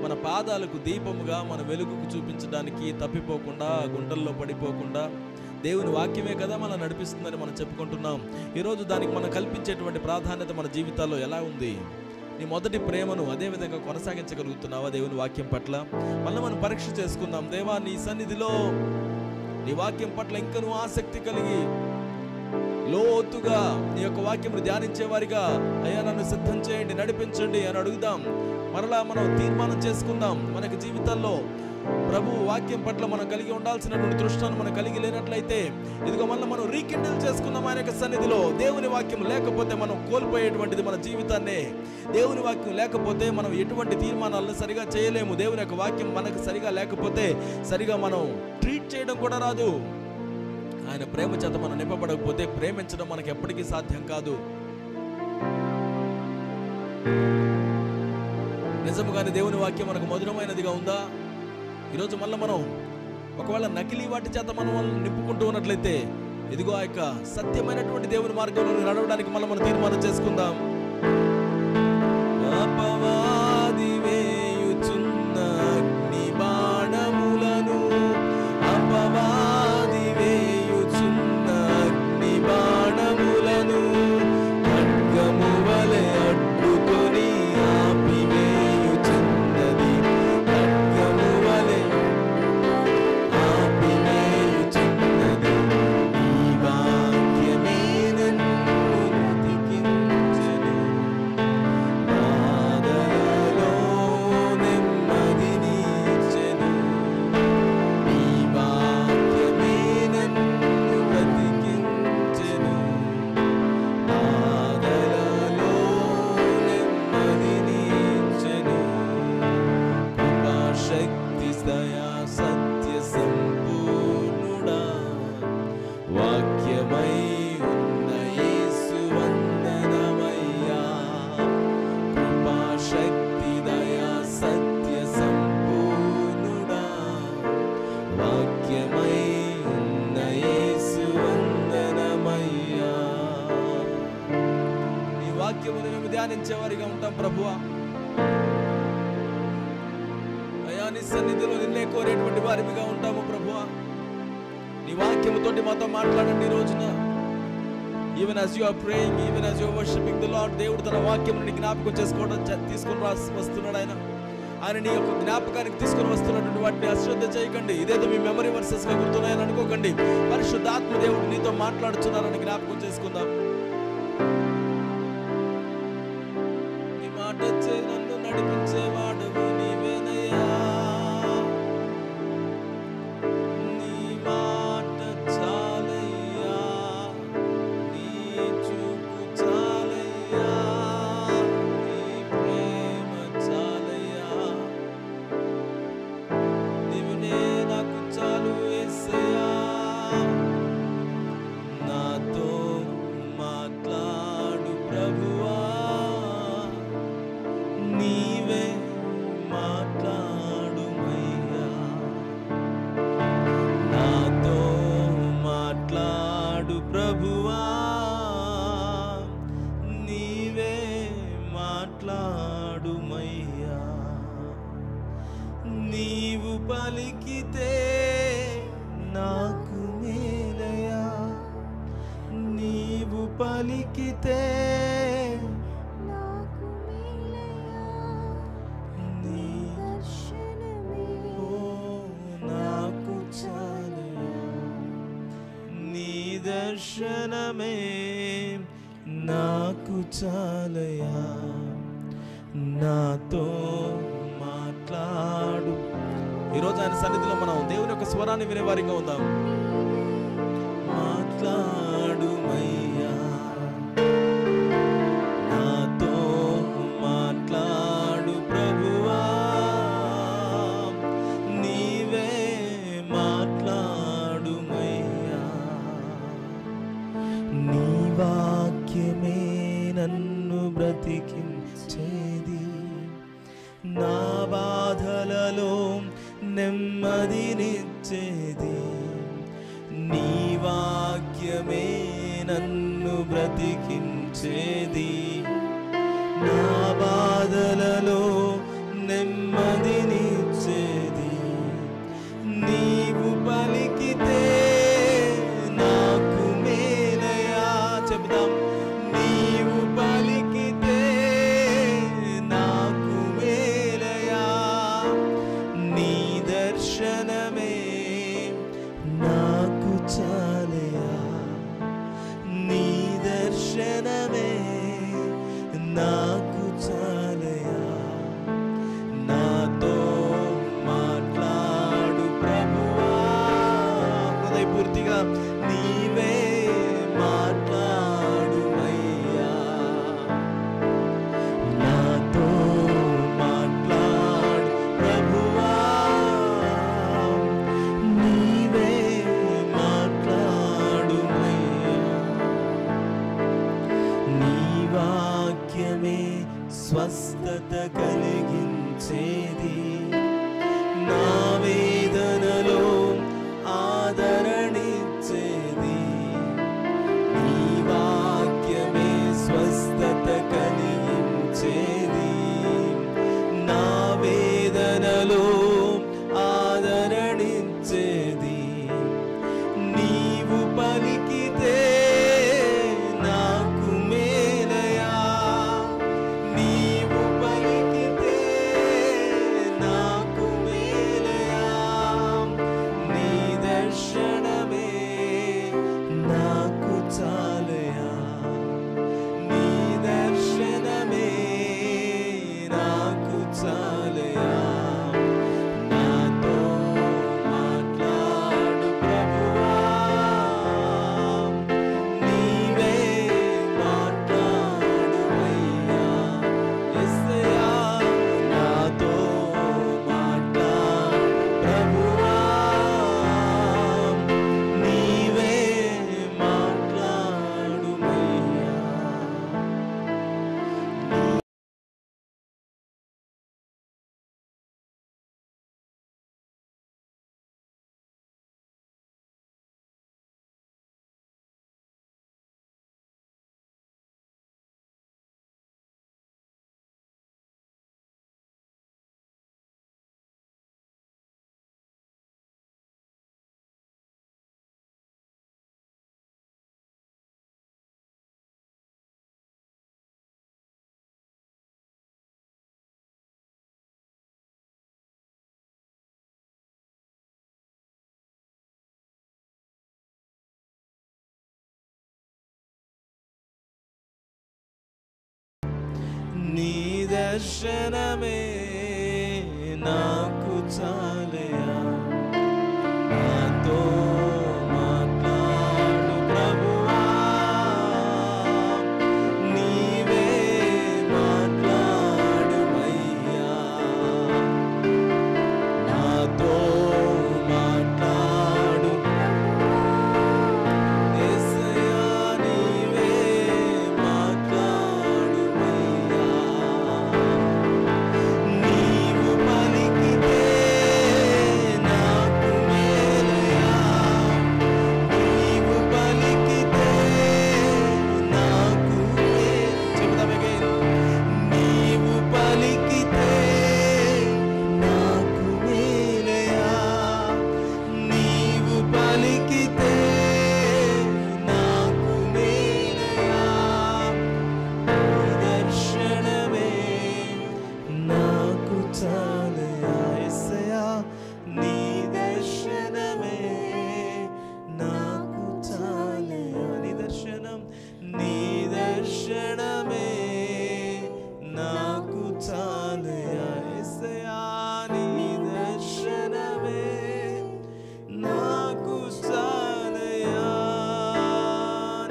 మన పాదాలకు దీపముగా మన వెలుగుకు చూపించడానికి తప్పిపోకుండా గుంటల్లో పడిపోకుండా దేవుని వాక్యమే కదా మనం నడిపిస్తుందని మనం చెప్పుకుంటున్నాం. ఈరోజు దానికి మనం కల్పించేటువంటి ప్రాధాన్యత మన జీవితాల్లో ఎలా ఉంది? నీ మొదటి ప్రేమను అదే విధంగా కొనసాగించగలుగుతున్నావా దేవుని వాక్యం పట్ల? మనం పరీక్ష చేసుకుందాం. దేవా, నీ సన్నిధిలో నీ వాక్యం పట్ల ఇంకనూ ఆసక్తి కలిగి లోతుగా నీ యొక్క వాక్యం ధ్యానించే వారిగా అయ్యా నన్ను సిద్ధం చేయండి, నడిపించండి అని అడుగుదాం. మరలా మనం తీర్మానం చేసుకుందాం. మనకి జీవితాల్లో ప్రభు వాక్యం పట్ల మనం కలిగి ఉండాల్సినటువంటి దృష్టాన్ని మనం కలిగి లేనట్లయితే ఇదిగో మనం రీకిండిల్ చేసుకుందాం ఆయన యొక్క సన్నిధిలో. దేవుని వాక్యం లేకపోతే మనం కోల్పోయేటువంటిది మన జీవితాన్నే. దేవుని వాక్యం లేకపోతే మనం ఎటువంటి తీర్మానాలను సరిగా చేయలేము. దేవుని యొక్క వాక్యం మనకు సరిగా లేకపోతే సరిగా మనం ట్రీట్ చేయడం కూడా రాదు. ఆయన ప్రేమ చేత మనం నింపబడకపోతే ప్రేమించడం మనకు ఎప్పటికీ సాధ్యం కాదు. నిజముగానే దేవుని వాక్యం మనకు మధురమైనదిగా ఉందా? ఈరోజు మనం ఒకవేళ నకిలీ వాటి చేత మనం నింపుకుంటూ ఉన్నట్లయితే ఇదిగో ఆ యొక్క సత్యమైనటువంటి దేవుని మార్గంలో నడవడానికి మనం తీర్మానం చేసుకుందాం. అపవాది వేయుచున్న అగ్ని బాణములను, అపవాది వేయుచున్న అగ్ని బాణములను ఖడ్గము వలె అడ్డుకొని ఆపివేయుచున్నది. ఖడ్గము వలె ఆపివేయుచున్నది. నీ వాక్యమే నన్ను బ్రతికించెను. వాక్యమును మేము ధ్యానించే వారిగా ఉంటాం ప్రభువా. అయ్యా నీ సన్నిధిలో నిన్నే కోరేటువంటి వారిగా ఉంటాము ప్రభువా. నీ వాక్యముతోటి మాతో మాట్లాడండి ఈ రోజున. Even as you are praying, even as you are worshiping the Lord, దేవుడు తన వాక్యమును జ్ఞాపకం తీసుకొని వస్తున్నాడు. ఆయన నీ యొక్క జ్ఞాపకానికి తీసుకొని వస్తున్నటువంటి వాటిని అశ్రద్ధ చేయకండి. ఇదేదో మీ మెమరీ వర్సెస్ గా గుర్తున్నాయని అనుకోకండి. పరిశుద్ధాత్మ దేవుడు నీతో మాట్లాడుతున్నారని జ్ఞాపకం చేసుకుందాం. నీ మాట నన్ను నడిపించేవాడవు నీవేనయ్యా. నీ మాట చాలయ్యా, నీ చూపు చాలయ్యా, నీ ప్రేమ చాలయ్యా. నీవునే నాకు చాలు యేసయ్యా. నాతో మాట్లాడు ప్రభువా, నీవే మాట్లాడుమయ్యా. నాతో మాట్లాడు ప్రభువా, నీవే మాట్లాడుమయ్యా. నీవు పలికితే నాకు మేలయ్యా, నీవు పలికితే నాకు మేలయ్యా. నీ దర్శనమే నాకు చాలయ్యా. నీ దర్శనమే నాకు చాలయ్యా. నాతో మాట్లాడు. ఈరోజు ఆయన సన్నిధిలో మనం దేవుని యొక్క స్వరాన్ని వినేవారిగా ఉందాం. మాట్లాడుమయ్యా, నాతో మాట్లాడు ప్రభువా, నీవే మాట్లాడుమయ్యా. నీ వాక్యమే నన్ను బ్రతికించేది, నా బాధలలో నెమ్మదినిచ్చేది. నీ వాక్యమే నన్ను బ్రతికించేది, నా బాధలలో నెమ్మదినిచ్చేది. నీవు పలికితే నాకు మేలయ్యా. చెబుదాం. నీవు పలికితే నాకు మేలయ్యా. నీ దర్శనమే నాకు చాలయ్యా. నీ దర్శనమే నాకు చాలయ్యా. నాతో మాట్లాడు ప్రభువా, హృదయపూర్తిగా నీవే మాట్లాడుమయ్యా. నాతో మాట్లాడు ప్రభువా, నీవే మాట్లాడుమయ్యా. నీ వాక్యమే స్వస్థత కలిగించేది, నా వేదనలో ఆదరణిచ్చేది. నీ వాక్యమే స్వస్థత కలిగించేది, నా వేదనలో ఆదరణిచ్చేది. నీవు పలికితే నాకు మేలయ్యా, నీవు పలికితే నీ దర్శనమే నాకు చాలయా. నాతో మాట్లాడు ప్రభువా, నీవే మాట్లాడుమయ్యా. నాతో మాట్లాడు యేసయ్యా, నీవే మాట్లాడుమయ్యా. నీవు పలికితే నాకు మేలయా. నీవు పలికితే నాకు మేలు. చెబుదాం again. నీవు పలికితే నాకు మేలయా. నీవు పలికితే నాకు మేలయా. నీ దర్శనమే నాకు చాలయా. యేసయ్యా, నీ దర్శనమే నాకు చాలయా. నీ దర్శనం, నీ దర్శనమే నాకు చాలయా. యేసయ్యా, నీ దర్శనమే నాకు చాలయా.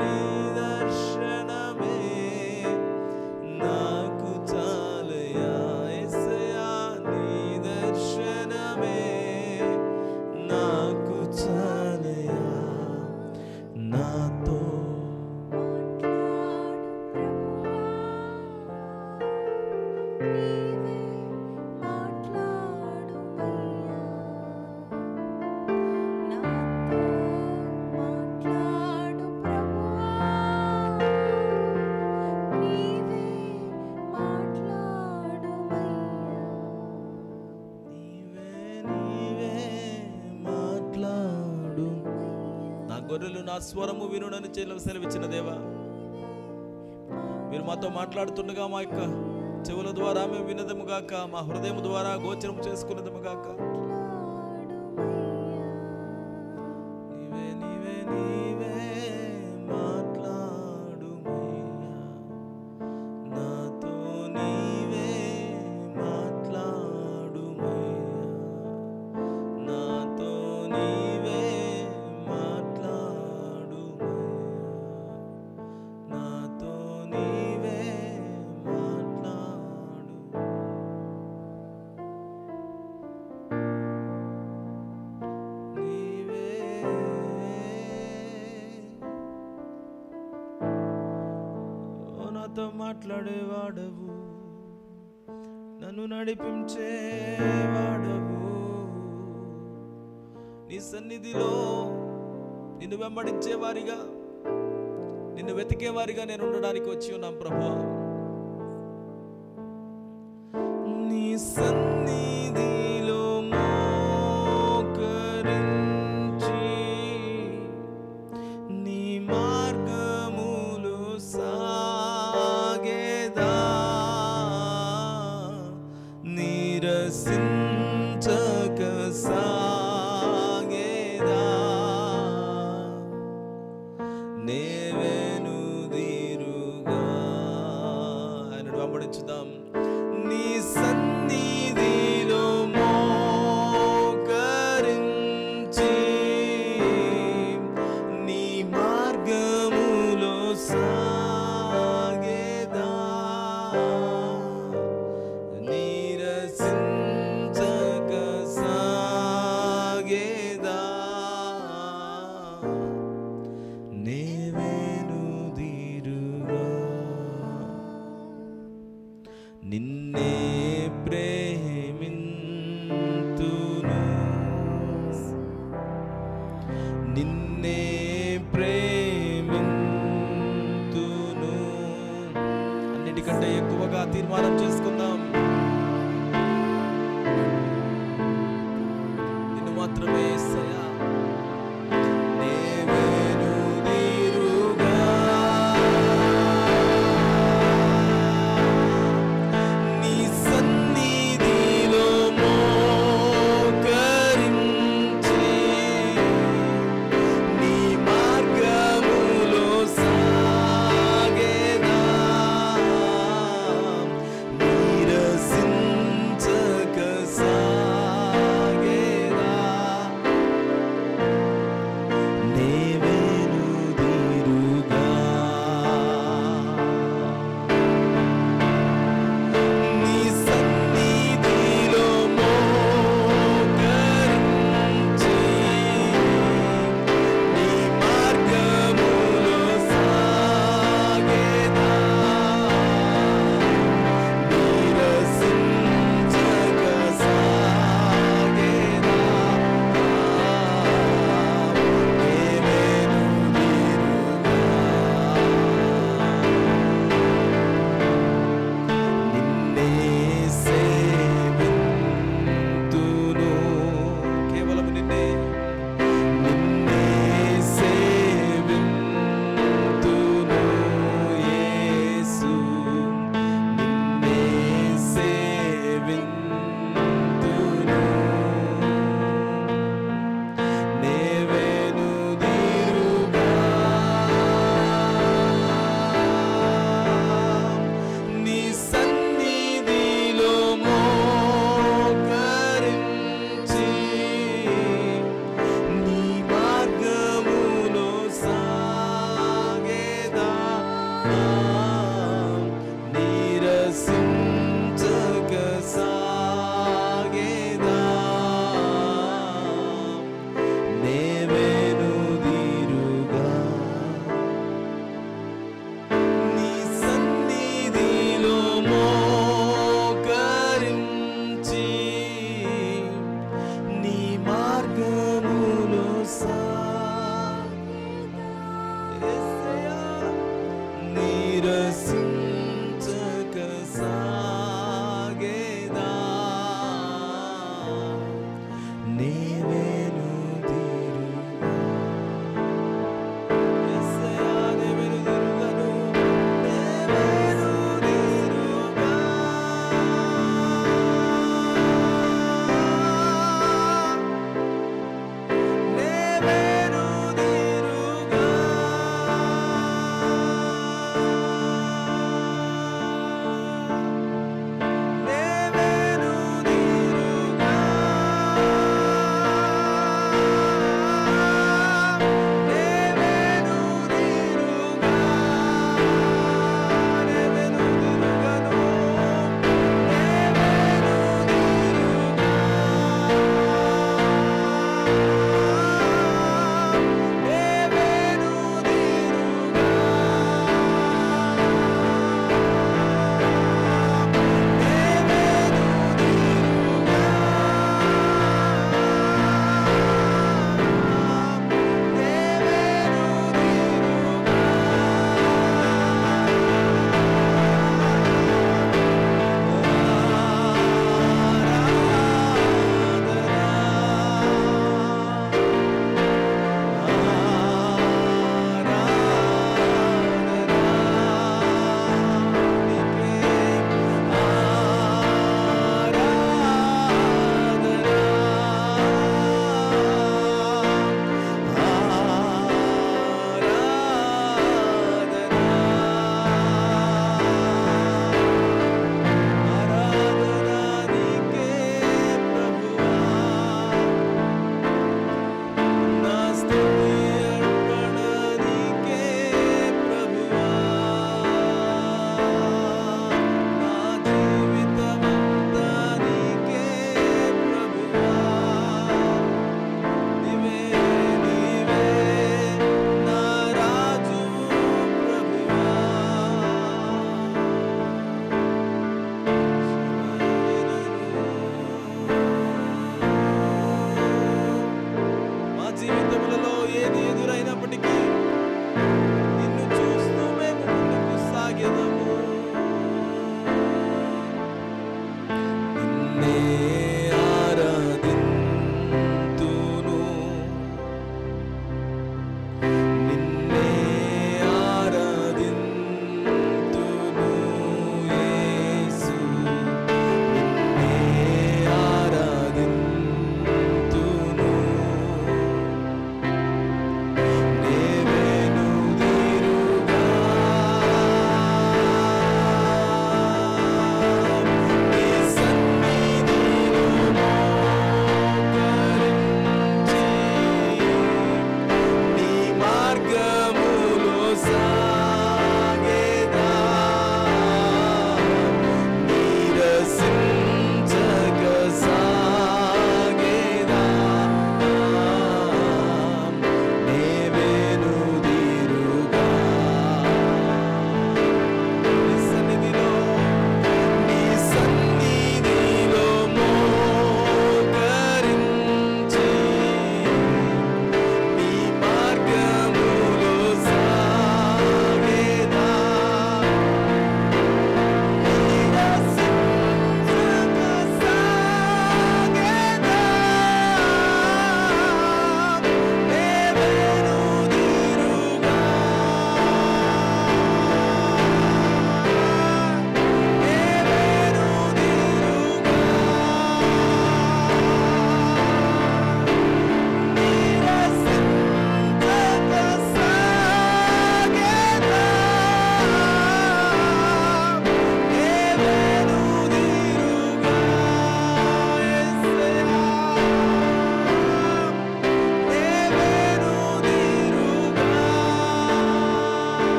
నీ దర్శనమే నాకు చాలయా. యేసయ్యా, నీ దర్శనమే నాకు చాలయా. నాతో నీవే మాట్లాడు. నా గొర్రెలు నా స్వరము వినుడని సెలవిచ్చిన దేవా, మీరు మాతో మాట్లాడుతుండగా మా యొక్క చెవుల ద్వారా మేము వినదము గాక, మా హృదయం ద్వారా గోచరం చేసుకున్నదము గాక. నీవే నీవే నీవే మాట్లాడుమయ్యా. నాతో నీవే మాట్లాడుమయ్యా. నాతో నీవే మాట్లాడుమయ్యా. నాతో నీవే మాట్లాడు. నీవే నాతో మాట్లాడేవాడవు, నన్ను నడిపించేవాడవు. నీ సన్నిధిలో నిన్ను వెంబడించేవారిగా, నిన్ను వెతికేవారిగా నేను ఉండడానికి వచ్చి ఉన్నాం ప్రభువా. నీ సన్నిధిలో మోకరించి నీ మార్గములు సాగేదా. నీరసించక సాగేదా. నేవెనుదిరుగా ఆయనను వెంబడించుదాం. నీ సన్నిధిలో మోకరించి నీ మార్గములో సాగేదా. నీరసించక సాగేదా. నేవెనుదిరుగా నిన్నే ప్రేమింతును. నిన్నే ప్రేమింతును. అన్నిటికంటే ఎక్కువగా తీర్మానం చేసుకుందాం. నిన్ను మాత్రమే యేసయ్యా. నేవెనుదిరుగా నీ సన్నిధిలో మోకరించి నీ మార్గములో సాగేదా.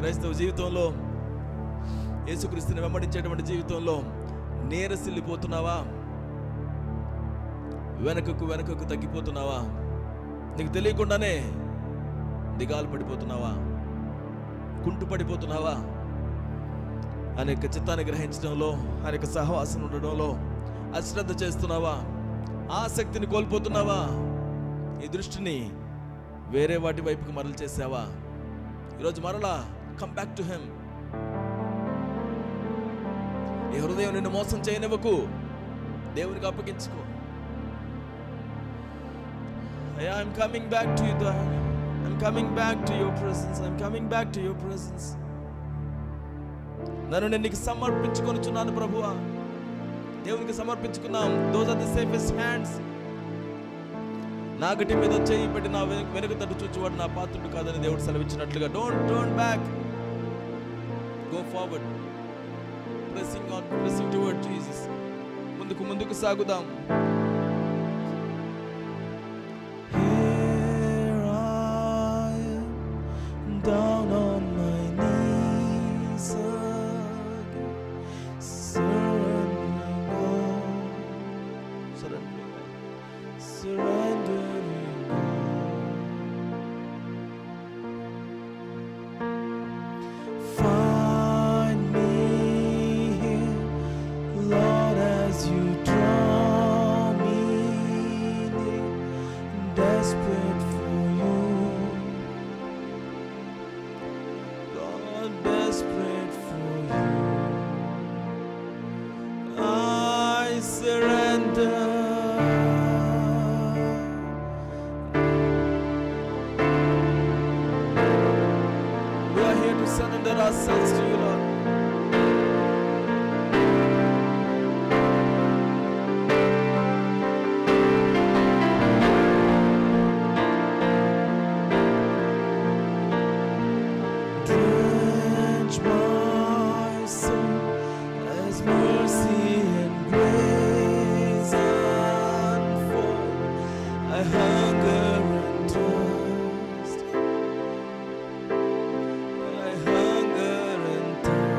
క్రైస్తవ జీవితంలో, యేసుక్రీస్తుని వెంబడించేటువంటి జీవితంలో నీరసిల్లిపోతున్నావా? వెనకకు తగ్గిపోతున్నావా? నీకు తెలియకుండానే దిగాలు పడిపోతున్నావా? కుంటు పడిపోతున్నావా? ఆయన యొక్క చిత్తాన్ని గ్రహించడంలో, ఆయన యొక్క సహవాసం ఉండడంలో అశ్రద్ధ చేస్తున్నావా? ఆసక్తిని కోల్పోతున్నావా? ఈ దృష్టిని వేరే వాటి వైపుకి మరలు చేసావా? ఈరోజు మరలా కమ్ బ్యాక్ టు హిమ్. ఈ హృదయం నిన్ను మోసం చేయనివ్వకు, దేవునికి అప్పగించుకో. I'm coming back to you, God. I'm coming back to your presence. I'm coming back to your presence. నన్ను నేను నీకు సమర్పించుకొనుచున్నాను ప్రభువా. దేవునికి సమర్పించుకున్నాం. Those are the safest hands. నా గటి మీద చేయి పెట్టి నా వెనుక తట్టు చూచువాడు నా పాత్రుడు కాదని దేవుడు సెలవిచ్చినట్లుగా, don't turn back, go forward, pressing toward Jesus. ముందుకు సాగుదాం. Down on my knees again, surrendering all, surrendering all. Find me here, Lord, as you draw me near, desperate for you. Desperate for you, I surrender. We are here to surrender ourselves to you, Lord. My soul as mercy and grace unfold. I hunger and thirst. I hunger and thirst.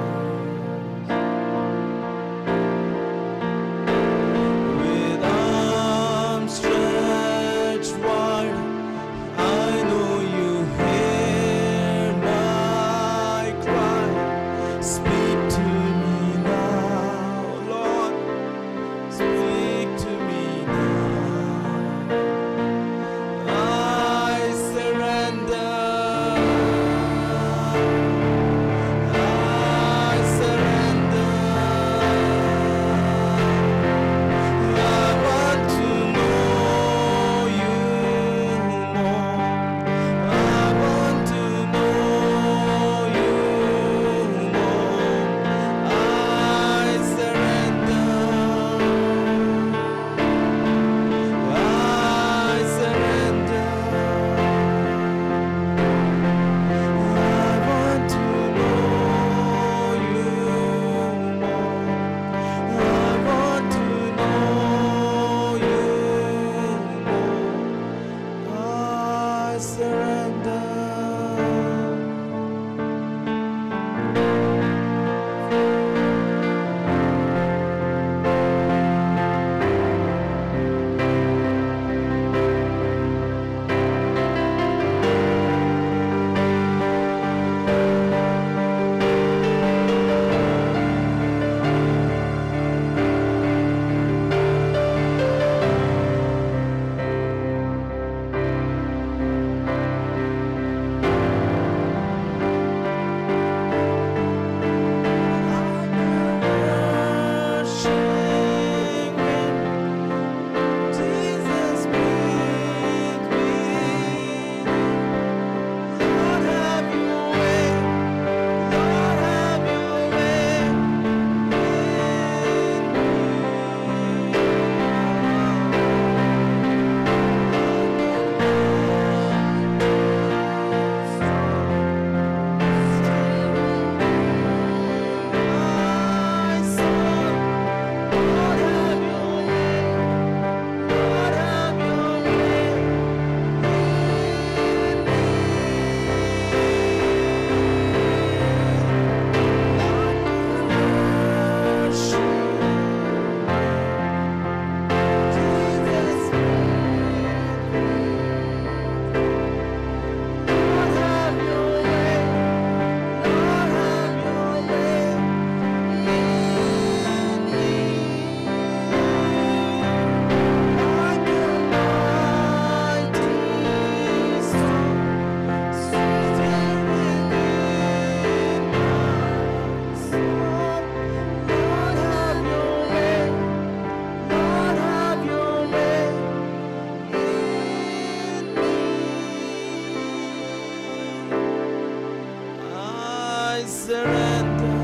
surrender.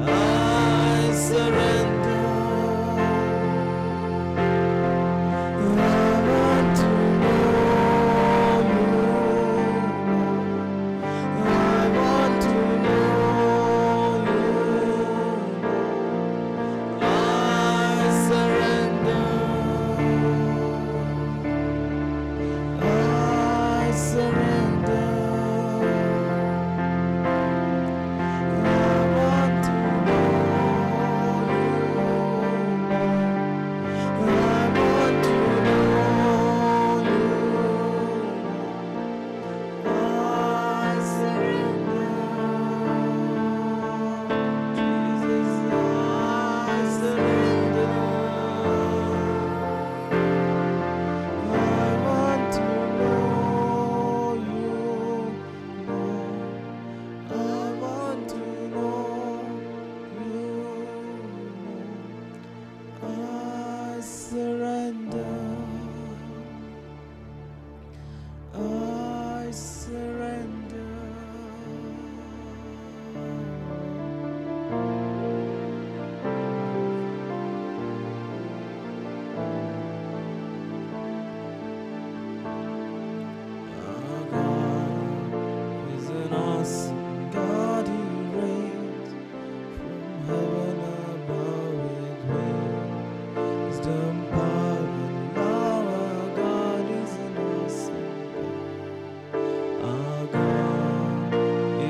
I surrender. I want to know you. I want to know you. I surrender. I surrender. I want to know you. I want to know you. I surrender. Jesus, I surrender. I want to know you, Lord. I want to know you, Lord. I surrender. I surrender. Our God is an awesome God. He reigns from heaven above with wisdom, power, and love. Our God is an awesome God. Our God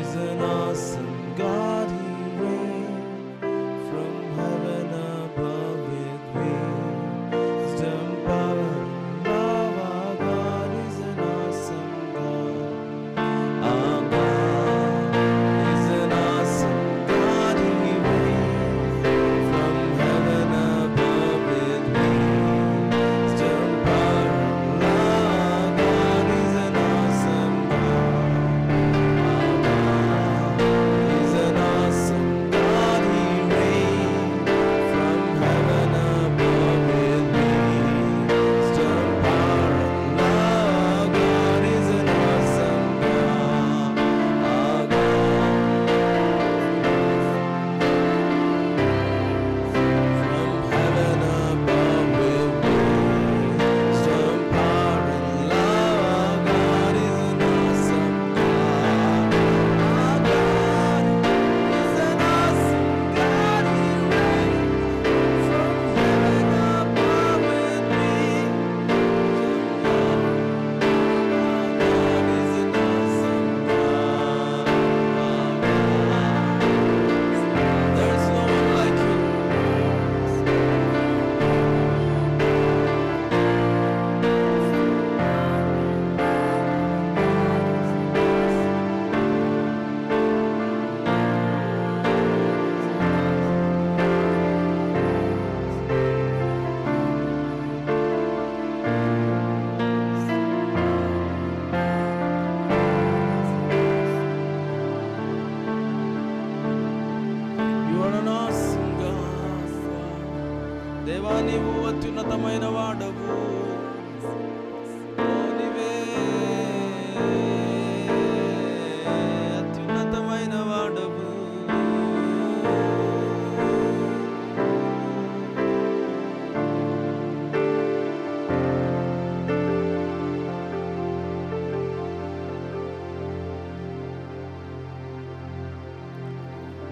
is an awesome God. He reigns from heaven above with wisdom, power, and love. Our God is an awesome God. Our God is an awesome God. He reigns from heaven above with wisdom, power, and love. Our God is an awesome God. Our God is an awesome God. He reigns from heaven above with wisdom, power, and love. God is an awesome God. Our God from heaven above with wisdom, power, and love. God is an awesome God. Our God is an awesome God. He reigns from heaven above with wisdom, power. Our God is an awesome God. There's no one like you. You are an awesome God. దేవా నీవు అత్యున్నతమైన వాడవు. ఓ నీవే అత్యున్నతమైన వాడవు.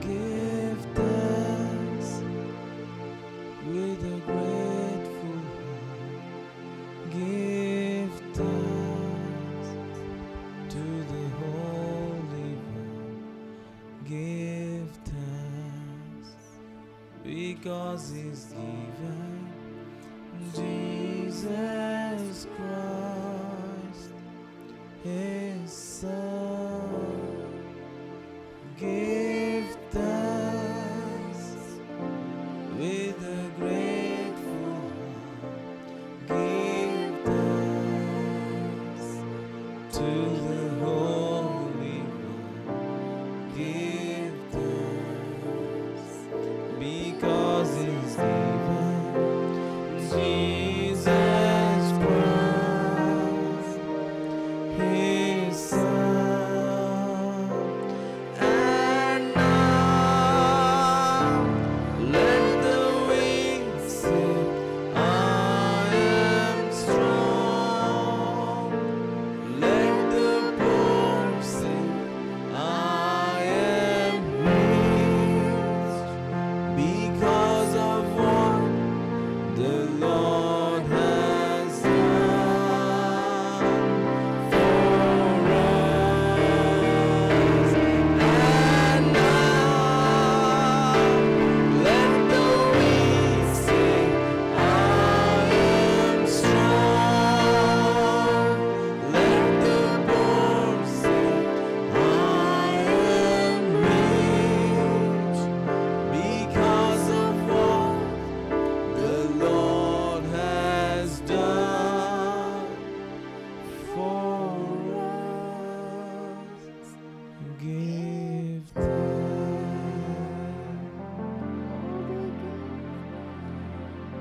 Give thanks with a grateful heart. Give thanks to the Holy One. Give thanks because He's given Jesus Christ, His Son. Give thanks with a grateful heart. Give thanks to the Holy One. Give thanks because He's given Jesus Christ.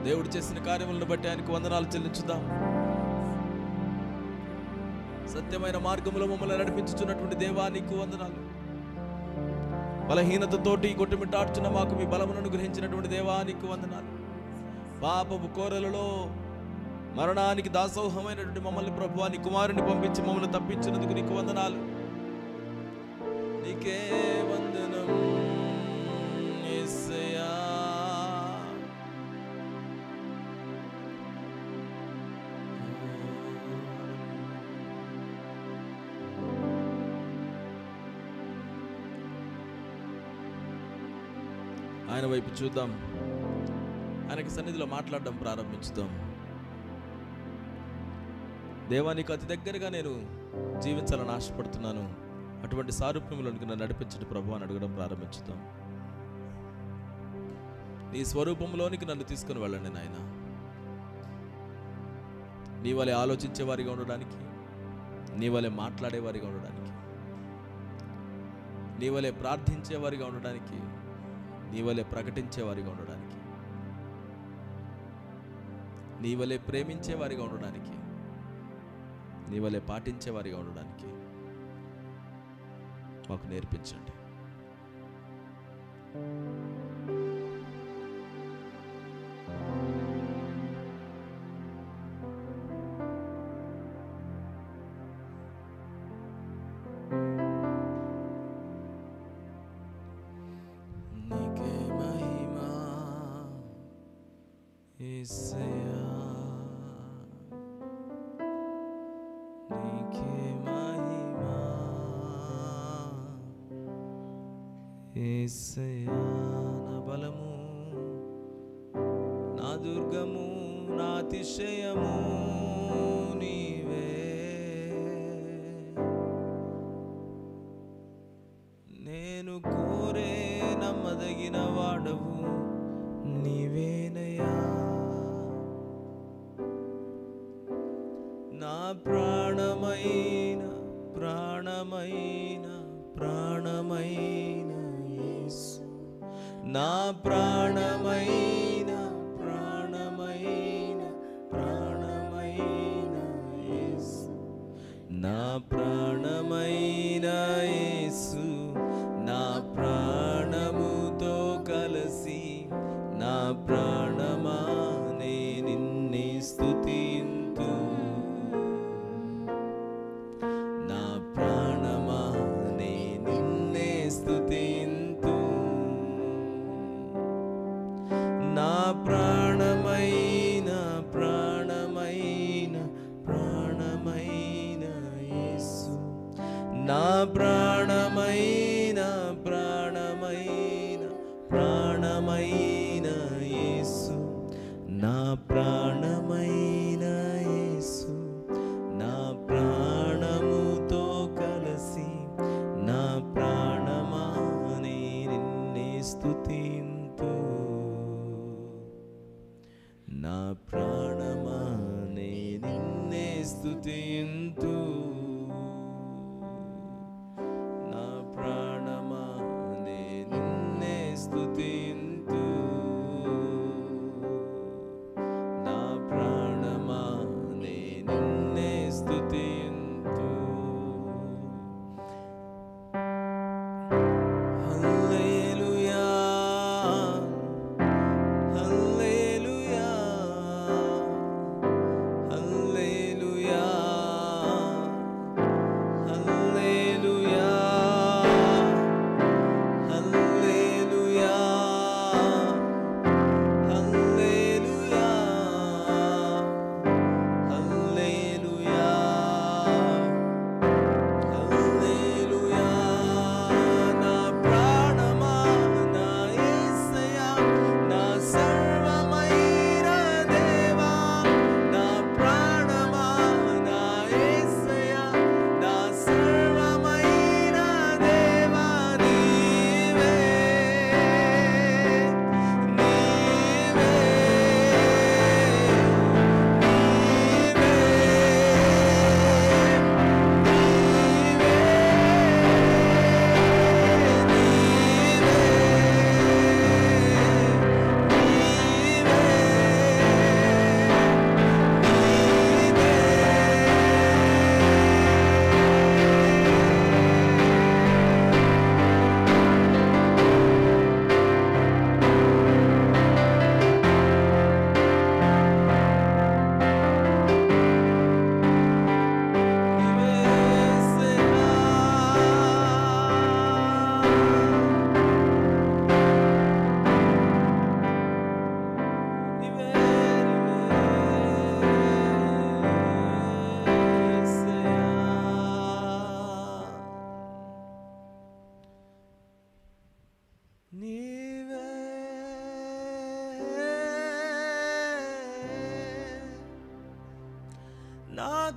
దేవుడు చేసిన కార్యములను బట్టి ఆయనకు వందనాలు చెల్లించుదాం. సత్యమైన మార్గంలో మమ్మల్ని నడిపించుచున్నటువంటి దేవా నీకు వందనాలు. బలహీనతతోటి కొట్టుమిట్టాడుచున్న మాకు మీ బలమును అనుగ్రహించినటువంటి దేవా నీకు వందనాలు. పాపపు కోరలలో మరణానికి దాసోహమైనటువంటి మమ్మల్ని ప్రభువా నీ కుమారుని పంపించి మమ్మల్ని తప్పించినందుకు నీకు వందనాలు. నీకే వందనం యేసయ్యా. ఆయన వైపు చూద్దాం, ఆయనకి సన్నిధిలో మాట్లాడడం ప్రారంభించుదాం. దేవా నీకు అతి దగ్గరగా నేను జీవించాలని ఆశపడుతున్నాను, అటువంటి సారూప్యంలోనికి నన్ను నడిపించడం ప్రభు అని అడగడం ప్రారంభించుదాం. నీ స్వరూపంలోనికి నన్ను తీసుకుని వెళ్ళండి నాయన. నీ వలె ఆలోచించేవారిగా ఉండడానికి, నీ వలె మాట్లాడేవారిగా ఉండడానికి, నీ వలె ప్రార్థించేవారిగా ఉండడానికి, నీ వలె ప్రకటించేవారిగా ఉండడానికి, నీ వలె ప్రేమించేవారిగా ఉండడానికి, నీ వలె పాటించేవారిగా ఉండడానికి మాకు నేర్పించండి. నీకే మహిమా యేసయ్యా, నీకే మహిమా యేసయ్యా. నా బలము, నా దుర్గము, నా అతిశయము నీవే. నేను కోరే నమ్మదగిన వాడవు నీవేనయ్యా. నా ప్రాణమైన ప్రాణమైన ప్రాణమైన యేసు, నా ప్రాణమైన ప్రాణమైన ప్రాణమైన యేసు, నా ప్రాణమైన యేసు, నా ప్రాణముతో కలసి నా ప్రాణమా నే నిన్నే స్తుతింతు. నా ప్రాణమా నే నిన్నే స్తుతింతు. నా ప్రాణమైన ప్రాణమైన ప్రాణమైన యేసు, నా ప్రాణమైన ప్రాణమైన ప్రాణమైన యేసు, నా ప్రాణమైన యేసు, నా ప్రాణముతో కలసి నా ప్రాణమా నే నిన్నే స్తుతింతు. నా ప్రాణమా నే నిన్నే స్తుతింతు. నా ప్రాణ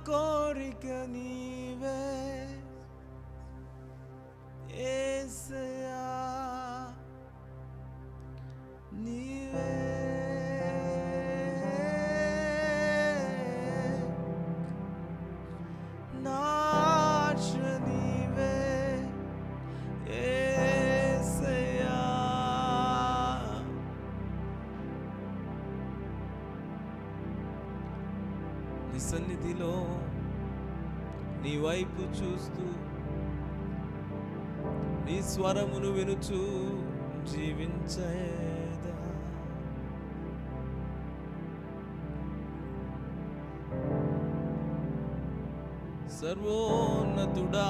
కోరిక నీవే యేసయ్యా నీవే నా ఆశ నీవే యేసయ్యా నీ సన్నిధిలో నీ వైపు చూస్తూ నీ స్వరమును వినుచు జీవించేదా సర్వోన్నతుడా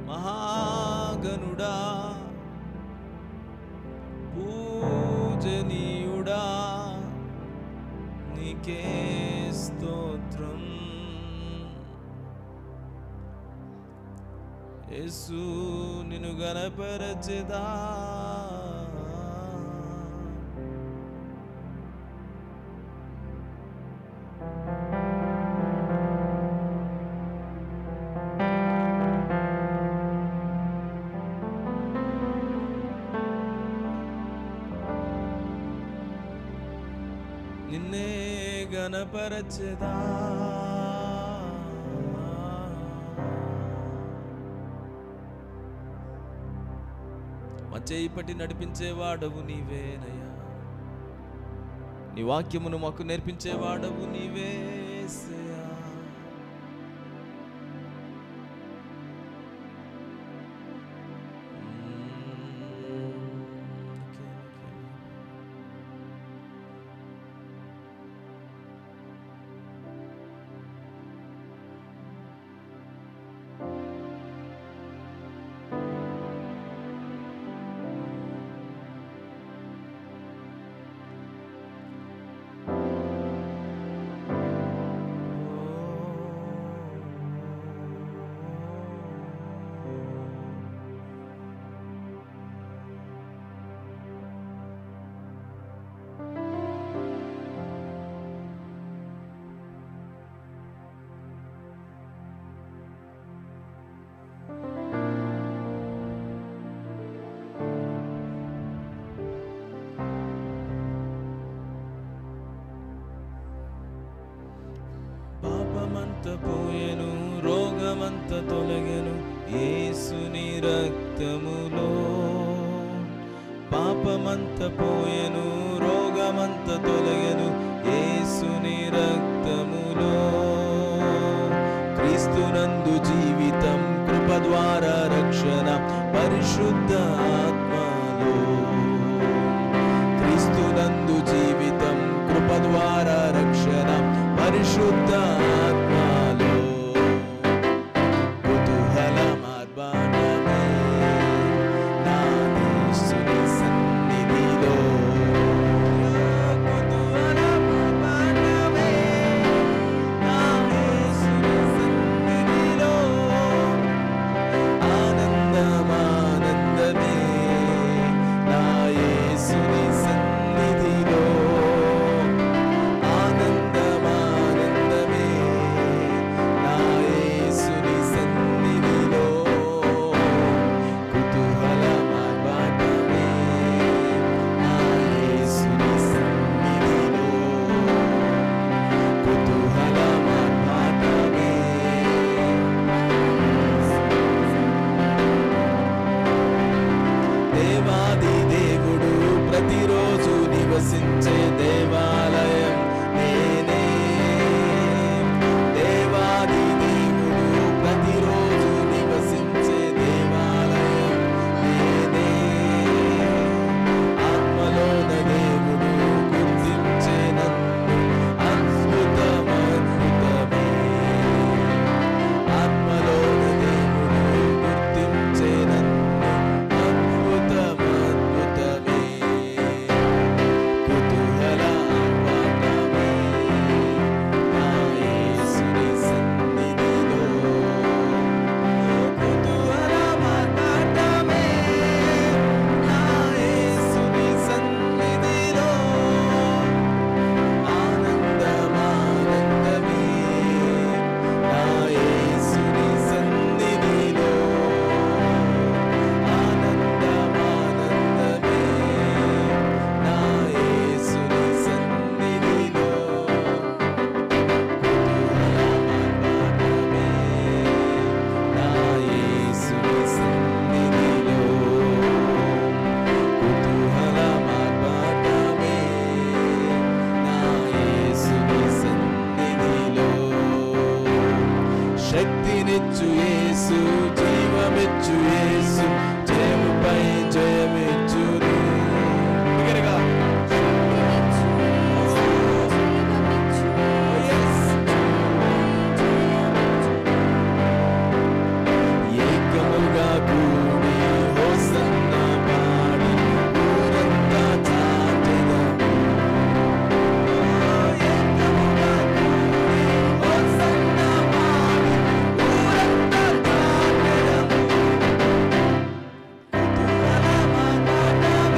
మహాగణుడా పూజనీయుడా నీకే స్తోత్రం యేసు నిన్ను గణపరచెదా నిన్నే గణపరచెదా చేయి పట్టి నడిపించేవాడవు నీవేనయ్యా నీ వాక్యమును మాకు నేర్పించేవాడవు నీవేసయ్యా పాపమంత పోయెను రోగమంత తొలగెను యేసుని రక్తములో పాపమంత పోయెను రోగమంత తొలగెను యేసుని రక్తములో క్రీస్తునందు జీవితం కృప ద్వారా రక్షణ పరిశుద్ధ ఆత్మలో క్రీస్తునందు జీవితం కృప ద్వారా రక్షణ పరిశుద్ధ ఆత్మలో కుతూహల మార్బాణమే నా యేసుని సన్నిధిలో కుతూహల మార్బాణమే నా యేసుని సన్నిధిలో ఆనందమానందమే నా యేసుని సన్నిధిలో ఆనందమానందమే శక్తినిచ్చు యేసు, జీవమిచ్చు యేసు, జయముపై జయమిచ్చును. బిగ్గరగా. ఏకముగా కూడి హోసన్న పాడి ఊరంతా చాటెదము. ఏకముగా కూడి హోసన్న పాడి ఊరంతా చాటెదము. కుతూహలమనడం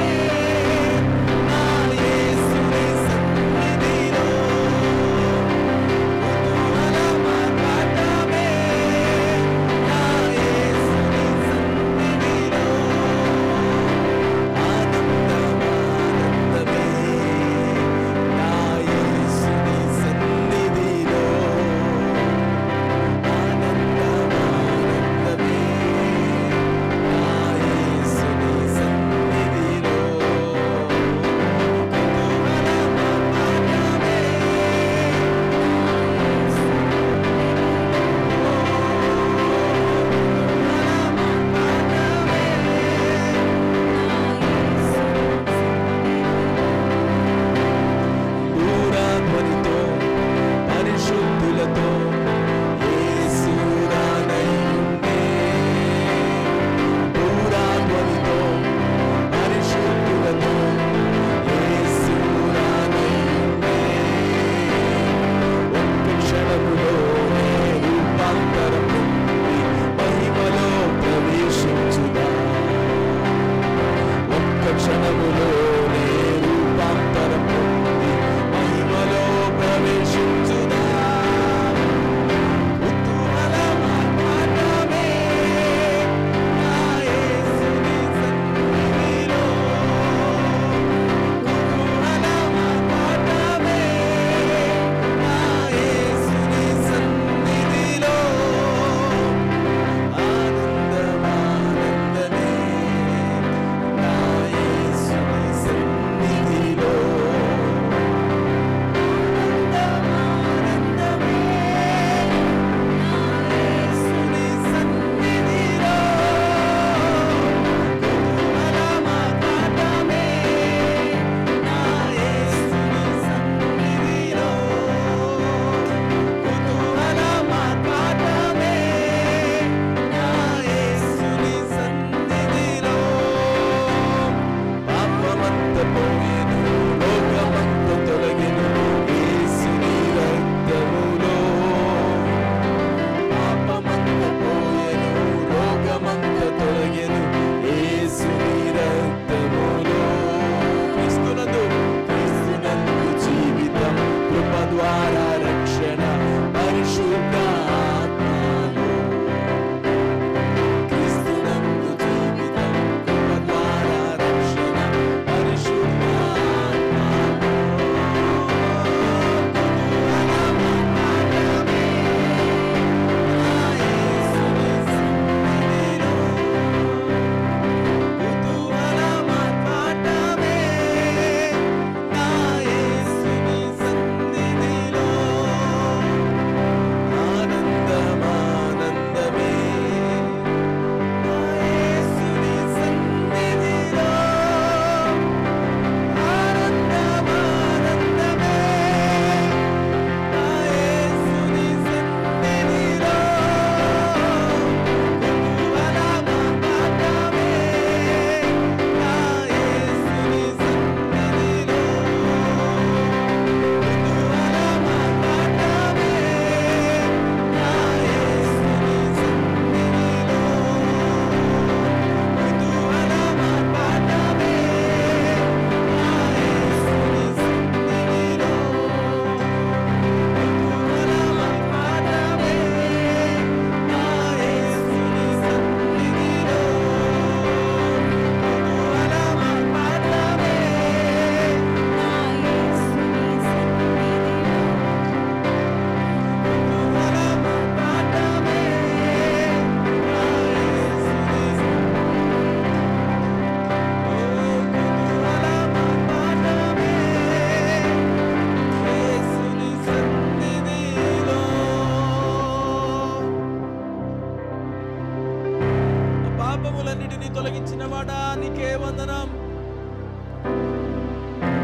భయములన్నిటినీ తొలగించిన వాడా నీకే వందనం.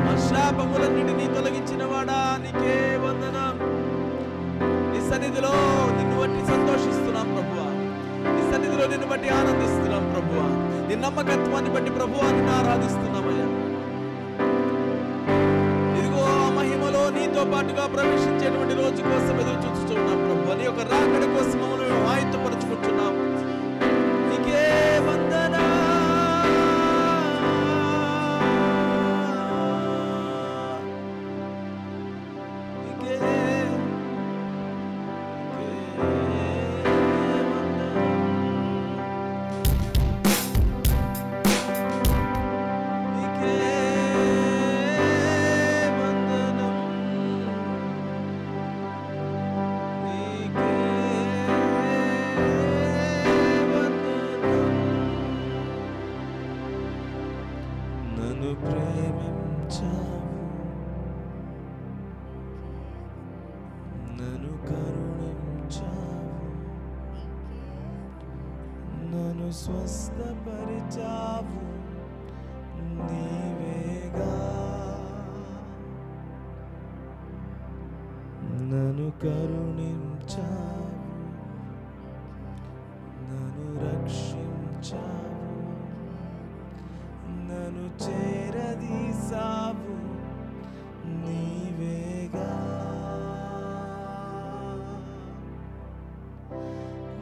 మా శాపములన్నిటినీ తొలగించిన వాడా నీకే వందనం. నీ సన్నిధిలో నిన్ను బట్టి సంతోషిస్తున్నాం ప్రభువా. నీ సన్నిధిలో నిన్ను బట్టి ఆనందిస్తున్నాం ప్రభువా. నీ నమ్మకత్వాన్ని బట్టి ప్రభువా నిన్ను ఆరాధిస్తున్నామయ్యా. ఇదిగో ఆ మహిమలో నీతో పాటుగా ప్రవేశించేటువంటి రోజు కోసం ఎదురు చూస్తున్నాం ప్రభువా. నీ యొక్క రాకడ కోసం మమ్మల్ని ఆయుత్తపరుచుకుంటున్నాం. నీకే వందనా. నన్ను ప్రేమించావు, నన్ను కరుణించావు, నన్ను స్వస్థపరిచావు నీవేగా. నన్ను కరుణించావు, నన్ను రక్షించావు, నన్ను చేరదీసావు నీవేగా.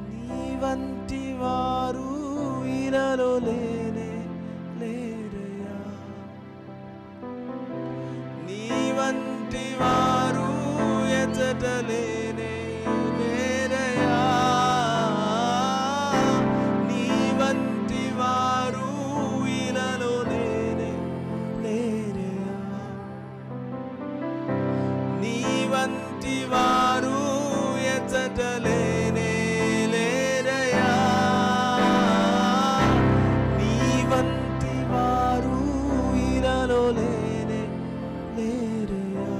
నీ వంటి వారు ఇలలో లేనే లేరయ్యా. నీ వంటి వారు ఎచట లేనే లేరయ్యా. నీ వంటి వారు ఇలలో లేనే లేరయ్యా. నీ వంటి వారు ఎచట లేనే లేరయ్యా. నీ వంటి వారు ఇలలో లేనే లేరయ్యా.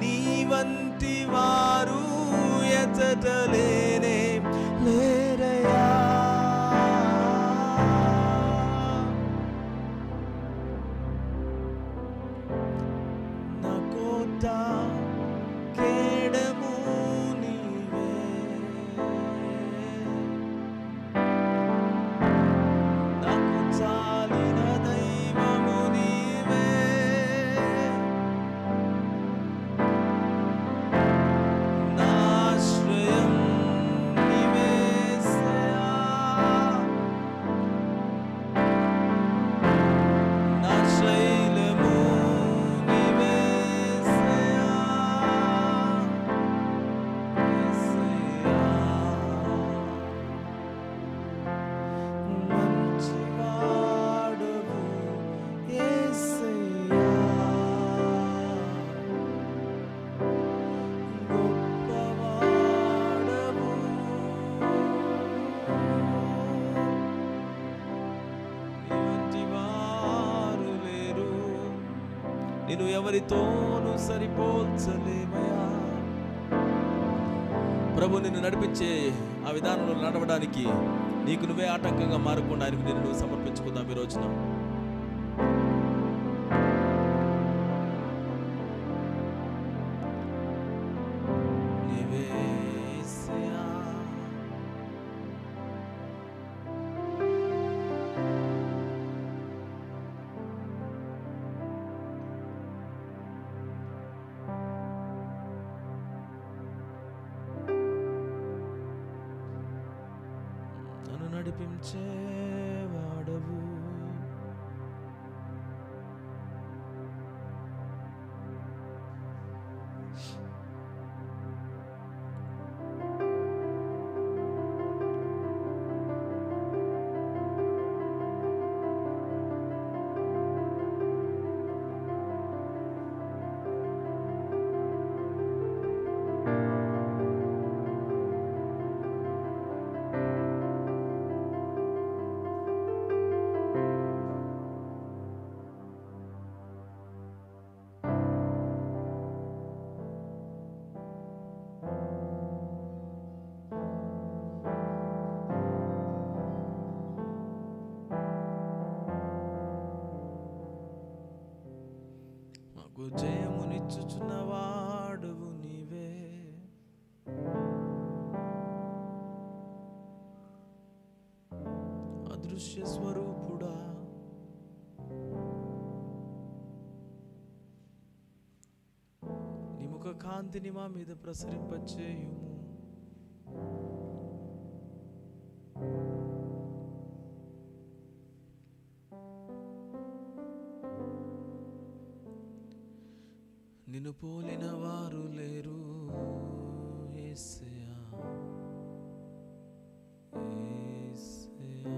నీ వంటి వారు ఎచట లేనే లేరయ్యా. నా కోట కేడము నీవే, నాకు చాలిన దైవము నీవే. నా ఆశ్రయం నీవేసయ్యా. నా శైలము నీవేసయ్యా. యేసయ్యా. మంచివాడవు యేసయ్యా. గొప్పవాడవు. నీ వంటి వారు లేరు, నేను ఎవరితోనూ సరిపోల్చలేమయా. ప్రభు నిన్ను నడిపించే ఆ విధానంలో నడవడానికి నీకు నువ్వే ఆటంకంగా మారకుండా ఆయనకు నిన్ను నువ్వు సమర్పించుకుందాం ఈ రోజున. నీవే యేసయ్యా. నన్ను నడిపించేవాడవు, దృశ్య స్వరూపుడా, నీ ముఖ కాంతిని మా మీద ప్రసరింపచేయుము. నిన్ను పోలిన వారు లేరు యేసయ్యా, యేసయ్యా.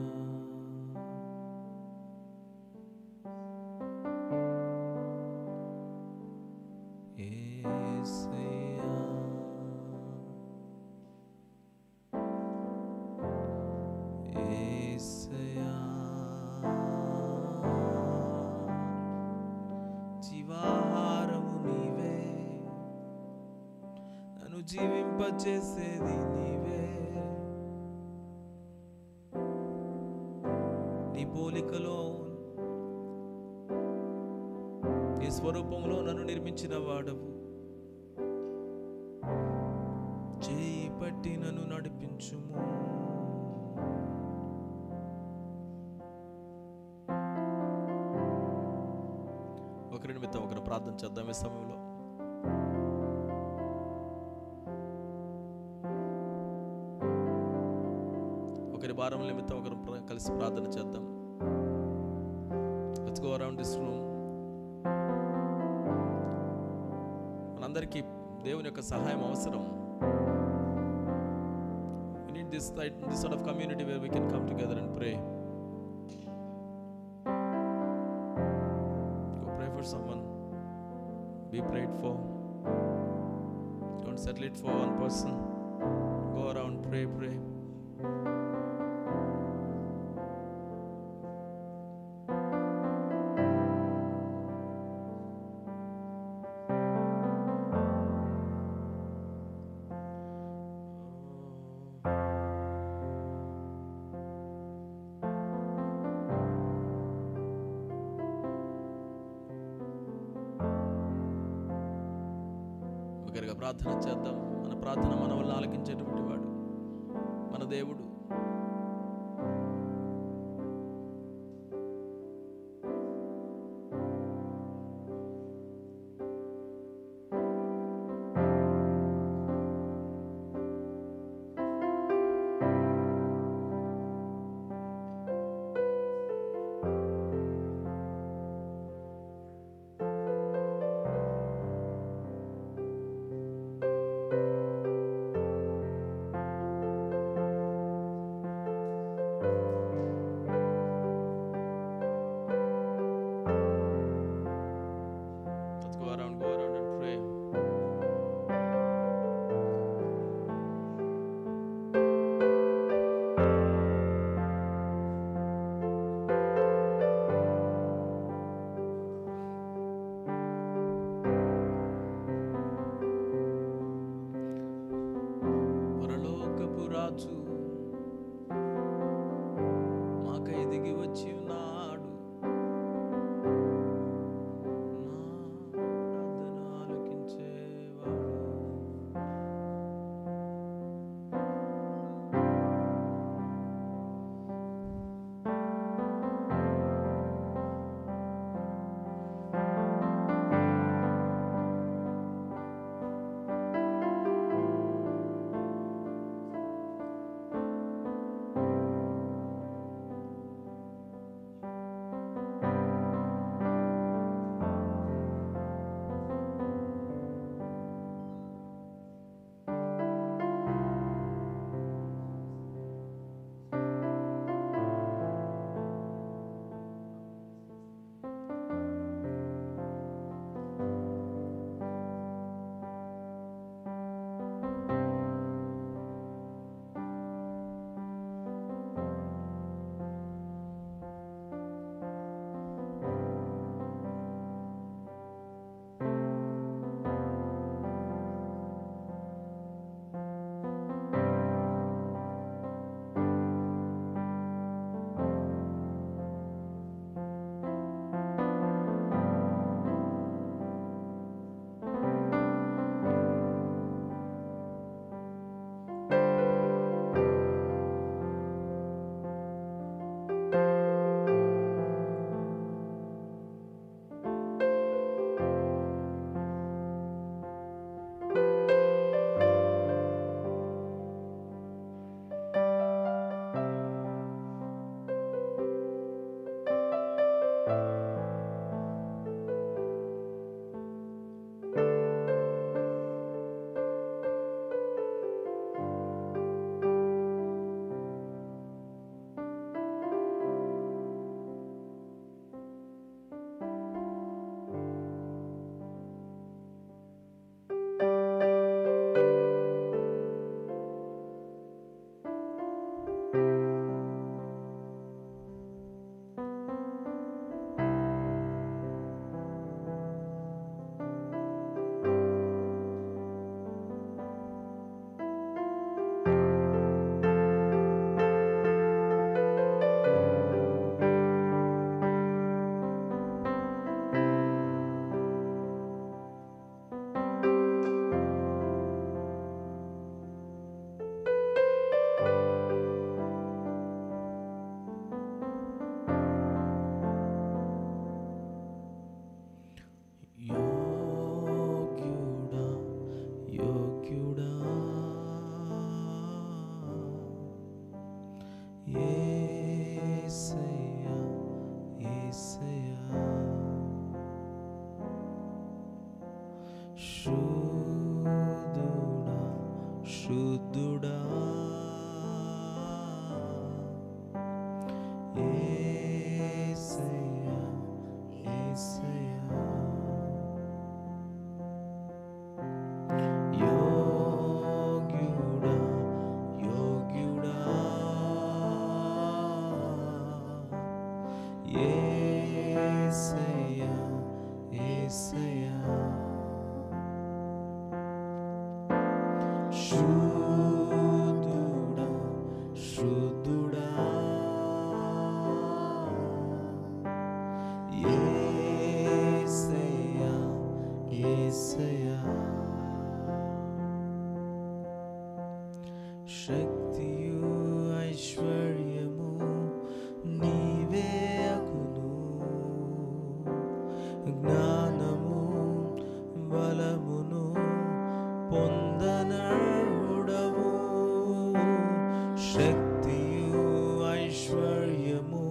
యేసయ్యా, యేసయ్యా, జీవాహారము నీవే, నన్ను జీవింపచేసేది నీవే. నీ పోలికలో, నీ స్వరూపంలో నన్ను నిర్మించిన వాడవు. చేయి పట్టి నన్ను నడిపించుము. ఒకరి నిమిత్తం ఒకరు ప్రార్థన చేద్దాం ఈ సమయంలో. ఒకరి భారం నిమిత్తం ఒకరు కలిసి ప్రార్థన చేద్దాం. Let's go around this room. మనందరికీ దేవుని యొక్క సహాయం అవసరం. We need this sort of community where we can come together and pray. Go pray for someone. Be prayed for. Don't settle it for one person. Go around, pray. ఒకరిగా ప్రార్థన చేద్దాం. మన ప్రార్థన మన వల్ల ఆలకించేటువంటి వాడు మన దేవుడు. శుద్ధుడా యేసయ్యా యేసయ్యా యోగ్యుడా యోగ్యుడా యేసయ్యా యేసయ్యా శుద్ధుడా శుద్ధుడా యేసయ్యా యేసయ్యా శక్తియు ఐశ్వర్యము నీవే అగును జ్ఞానము బలమును పొందనర్హుడవు శక్తియు ఐశ్వర్యము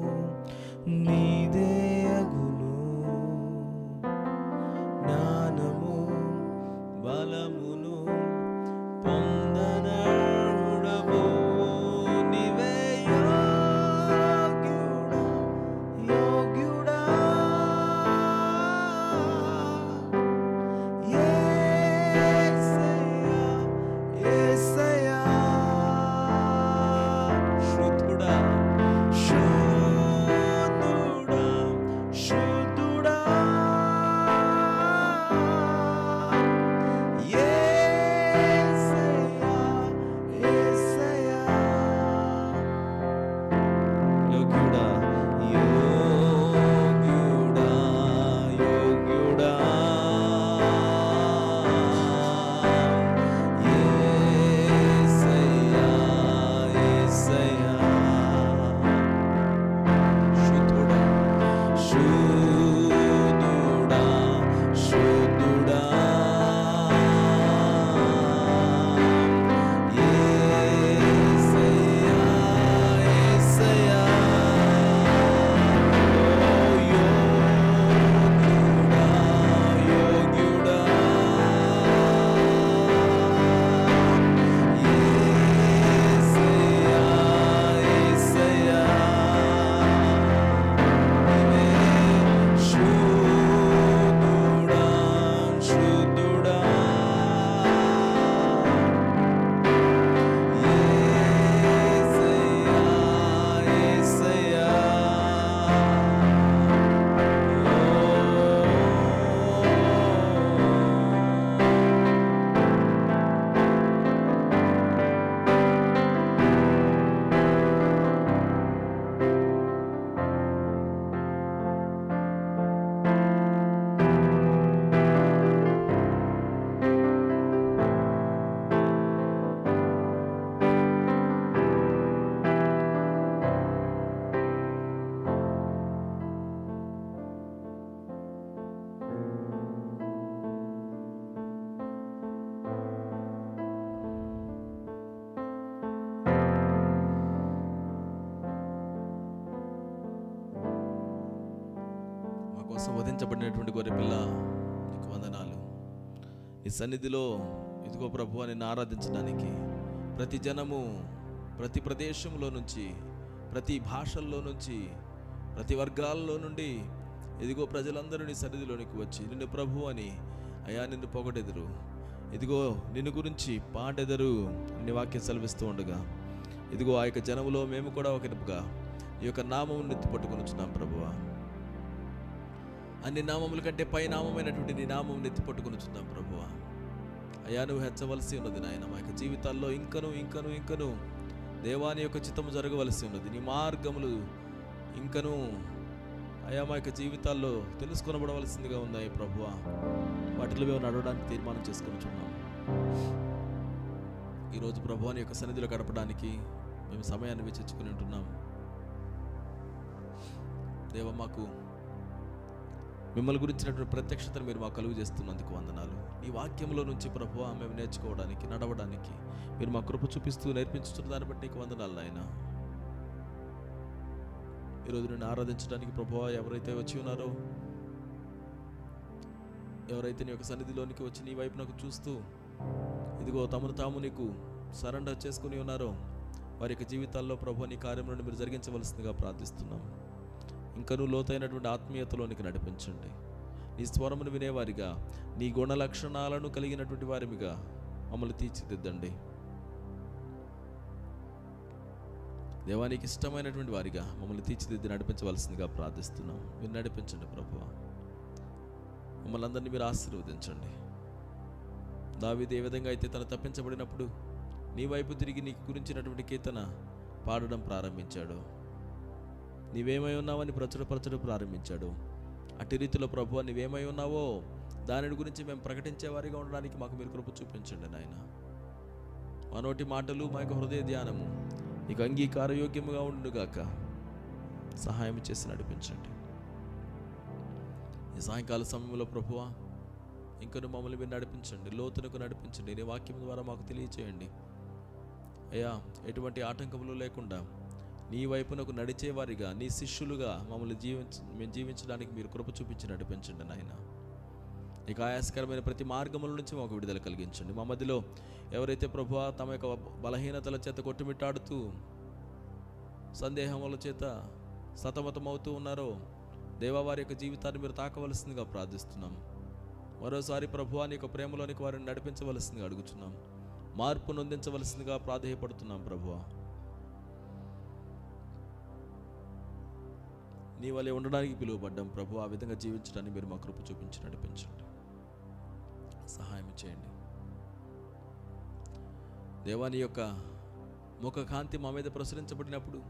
నీదే అగును జ్ఞానము బలమును పొందనర్హుడవు నీవే యోగ్యుడా యోగ్యుడా యేసయ్యా యేసయ్యా శుద్ధుడా శుద్ధుడా శుద్ధుడా యేసయ్యా యేసయ్యా యోగ్యుడా యోగ్యుడా యోగ్యుడా యేసయ్యా యేసయ్యా శుద్ధుడా శుద్ధుడా శుద్ధుడా యేసయ్యా యేసయ్యా యోగ్యుడా యోగ్యుడా యేసయ్యా యేసయ్యా నీవే శుద్ధుడా శుద్ధుడా యేసయ్యా యేసయ్యా మా కోసం వధించబడినటువంటి గొర్రెపిల్ల నీకు వందనాలు. నీ సన్నిధిలో ఇదిగో ప్రభువా నిన్ను ఆరాధించడానికి ప్రతి జనము ప్రతి ప్రదేశంలో నుంచి ప్రతి భాషల్లో నుంచి ప్రతి వర్గాల్లో నుండి ఇదిగో ప్రజలందరూ నీ సన్నిధిలోనికి వచ్చి నిన్ను ప్రభు అని అయా నిన్ను పొగడెదరు, ఇదిగో నిన్ను గురించి పాడెదరు నీ వాక్యం సెలవిస్తూ ఉండగా ఇదిగో ఆ యొక్క జనములో మేము కూడా ఒకటిగా ఈ యొక్క నామమును నెత్తి పట్టుకొనిచున్నాం ప్రభువా. అన్ని నామముల కంటే పై నామమైనటువంటి నీ నామం నెత్తి పట్టుకొనిచున్నాం ప్రభువా. అయ్యా నువ్వు హెచ్చవలసి ఉన్నది నాయన, మా యొక్క జీవితాల్లో ఇంకను ఇంకను ఇంకను దేవాని యొక్క చిత్తము జరగవలసి ఉన్నది. నీ మార్గములు ఇంకను అయా మా యొక్క జీవితాల్లో తెలుసుకొనబడవలసిందిగా ఉన్నాయి ప్రభువా. వాటిలో మేము నడవడానికి తీర్మానం చేసుకొనిచున్నాం. ఈరోజు ప్రభువాని యొక్క సన్నిధిలో గడపడానికి మేము సమయాన్ని వెచ్చించుకుని ఉంటున్నాం. దేవ మాకు మిమ్మల్ని గురించినటువంటి ప్రత్యక్షతను మీరు మాకు కలుగు చేస్తున్నందుకు వందనాలు. ఈ వాక్యంలో నుంచి ప్రభువా మేము నేర్చుకోవడానికి నడవడానికి మీరు మా కృప చూపిస్తూ నేర్పించుతున్న దాన్ని బట్టి నీకు వందనాలు నాయన. ఈరోజు నేను ఆరాధించడానికి ప్రభువా ఎవరైతే వచ్చి ఉన్నారో, ఎవరైతే నీ యొక్క సన్నిధిలోనికి వచ్చి నీ వైపు నాకు చూస్తూ ఇదిగో తమను తాము నీకు సరెండర్ చేసుకుని ఉన్నారో వారి యొక్క జీవితాల్లో ప్రభు నీ కార్యములను మీరు జరిగించవలసిందిగా ప్రార్థిస్తున్నాం. ఇంకనూ లోతైనటువంటి ఆత్మీయతలోనికి నడిపించండి. నీ స్వరమును వినేవారిగా, నీ గుణ లక్షణాలను కలిగినటువంటి వారిగా మమ్మల్ని తీర్చిదిద్దండి. దేవానికి ఇష్టమైనటువంటి వారిగా మమ్మల్ని తీర్చిదిద్ది నడిపించవలసిందిగా ప్రార్థిస్తున్నాం. మీరు నడిపించండి ప్రభువా. మమ్మల్ని అందరినీ మీరు ఆశీర్వదించండి. దావీదు ఏ విధంగా అయితే తను తప్పించబడినప్పుడు నీ వైపు తిరిగి నీకు గురించినటువంటి కీర్తన పాడడం ప్రారంభించాడు, నీవేమై ఉన్నావని ప్రచురపరచడం ప్రారంభించాడు. అట్టి రీతిలో ప్రభువా నీవేమై ఉన్నావో దాని గురించి మేము ప్రకటించే వారిగా ఉండడానికి మాకు మీరు కృప చూపించండి నాయన. మా నోటి మాటలు, మా యొక్క హృదయ ధ్యానము నీకు అంగీకారయోగ్యముగా ఉండుగాక సహాయం చేసి నడిపించండి. ఈ సాయంకాల సమయంలో ప్రభువా ఇంకను మమ్మల్ని మీరు నడిపించండి, లోతునకు నడిపించండి. నీ వాక్యం ద్వారా మాకు తెలియచేయండి అయ్యా. ఎటువంటి ఆటంకములు లేకుండా నీ వైపునకు నడిచేవారిగా, నీ శిష్యులుగా మమ్మల్ని మేము జీవించడానికి మీరు కృప చూపించి నడిపించండి నాయన. నీకు ఆయాసకరమైన ప్రతి మార్గముల నుంచి మాకు విడుదల కలిగించండి. మా మధ్యలో ఎవరైతే ప్రభువా తమ యొక్క బలహీనతల చేత కొట్టుమిట్టాడుతూ సందేహముల చేత సతమతమవుతూ ఉన్నారో దేవా వారి యొక్క జీవితాన్ని మీరు తాకవలసిందిగా ప్రార్థిస్తున్నాం. మరోసారి ప్రభువా నీ యొక్క ప్రేమలోనికి వారిని నడిపించవలసిందిగా అడుగుతున్నాం. మార్పు నొందించవలసిందిగా ప్రాధేయపడుతున్నాం ప్రభువా. నీ వలె ఉండడానికి పిలువబడ్డాం ప్రభు. ఆ విధంగా జీవించడానికి మీరు మా కృప చూపించి నడిపించండి, సహాయం చేయండి. దేవాని యొక్క ముఖ కాంతి మా మీద ప్రసరించబడినప్పుడు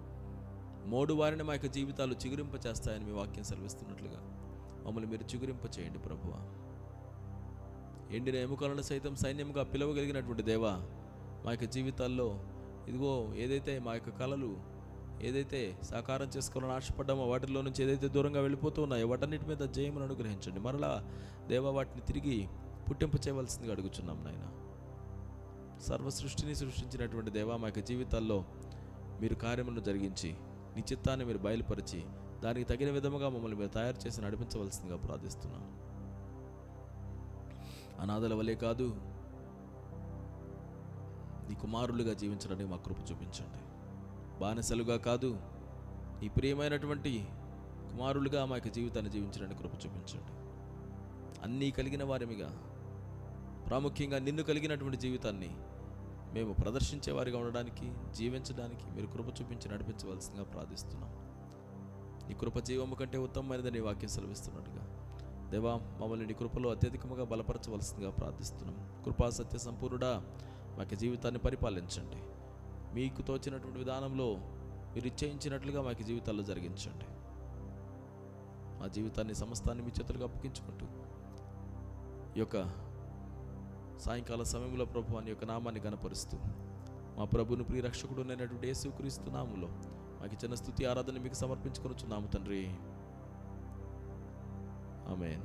మోడు వారిని మా యొక్క జీవితాలు చిగురింప చేస్తాయని మీ వాక్యం సెలవిస్తున్నట్లుగా మమ్మల్ని మీరు చిగురింప చేయండి ప్రభువా. ఎండిన ఎముకలను సైతం సైన్యంగా పిలవగలిగినటువంటి దేవా, మా యొక్క జీవితాల్లో ఇదిగో ఏదైతే మా యొక్క కళలు ఏదైతే సాకారం చేసుకోవాలని ఆశపడ్డామో వాటిలో నుంచి ఏదైతే దూరంగా వెళ్ళిపోతూ ఉన్నాయో వాటన్నిటి మీద జయమును అనుగ్రహించండి. మరలా దేవా వాటిని తిరిగి పుట్టింపు చేయవలసిందిగా అడుగుచున్నాం నాయన. సర్వ సృష్టిని సృష్టించినటువంటి దేవా, మా యొక్క జీవితాల్లో మీరు కార్యములను జరిగించి నీ చిత్తాన్ని మీరు బయలుపరిచి దానికి తగిన విధముగా మమ్మల్ని మీరు తయారు చేసి నడిపించవలసిందిగా ప్రార్థిస్తున్నాం. అనాథల వలె కాదు, నీ కుమారులుగా జీవించడానికి మా కృప చూపించండి. బానిసలుగా కాదు, నీ ప్రియమైనటువంటి కుమారులుగా మా యొక్క జీవితాన్ని జీవించడానికి కృప చూపించండి. అన్నీ కలిగిన వారిమిగా, ప్రాముఖ్యంగా నిన్ను కలిగినటువంటి జీవితాన్ని మేము ప్రదర్శించే వారిగా ఉండడానికి, జీవించడానికి మీరు కృప చూపించి నడిపించవలసిందిగా ప్రార్థిస్తున్నాం. నీ కృప జీవము కంటే ఉత్తమమైనదని నీ వాక్యం సెలవిస్తున్నట్టుగా దేవా మమ్మల్ని నీ కృపలో అత్యధికముగా బలపరచవలసిందిగా ప్రార్థిస్తున్నాం. కృపా సత్య సంపూర్ణుడా మా యొక్క జీవితాన్ని పరిపాలించండి. మీకు తోచినటువంటి విధానంలో మీరు ఇచ్చేయించినట్లుగా మా యొక్క జీవితాల్లో జరిగించండి. మా జీవితాన్ని సమస్తాన్ని మీ చేతులుగా అప్పగించుకుంటూ ఈ యొక్క సాయంకాల సమయంలో ప్రభు అని యొక్క నామాన్ని గణపరుస్తూ మా ప్రభువును ప్రియరక్షకుడు అయినటువంటి యేసుక్రీస్తు నామములో మాకు చిన్న స్తుతి ఆరాధన మీకు సమర్పించుకొనుచున్నాము తండ్రి. ఆమేన్.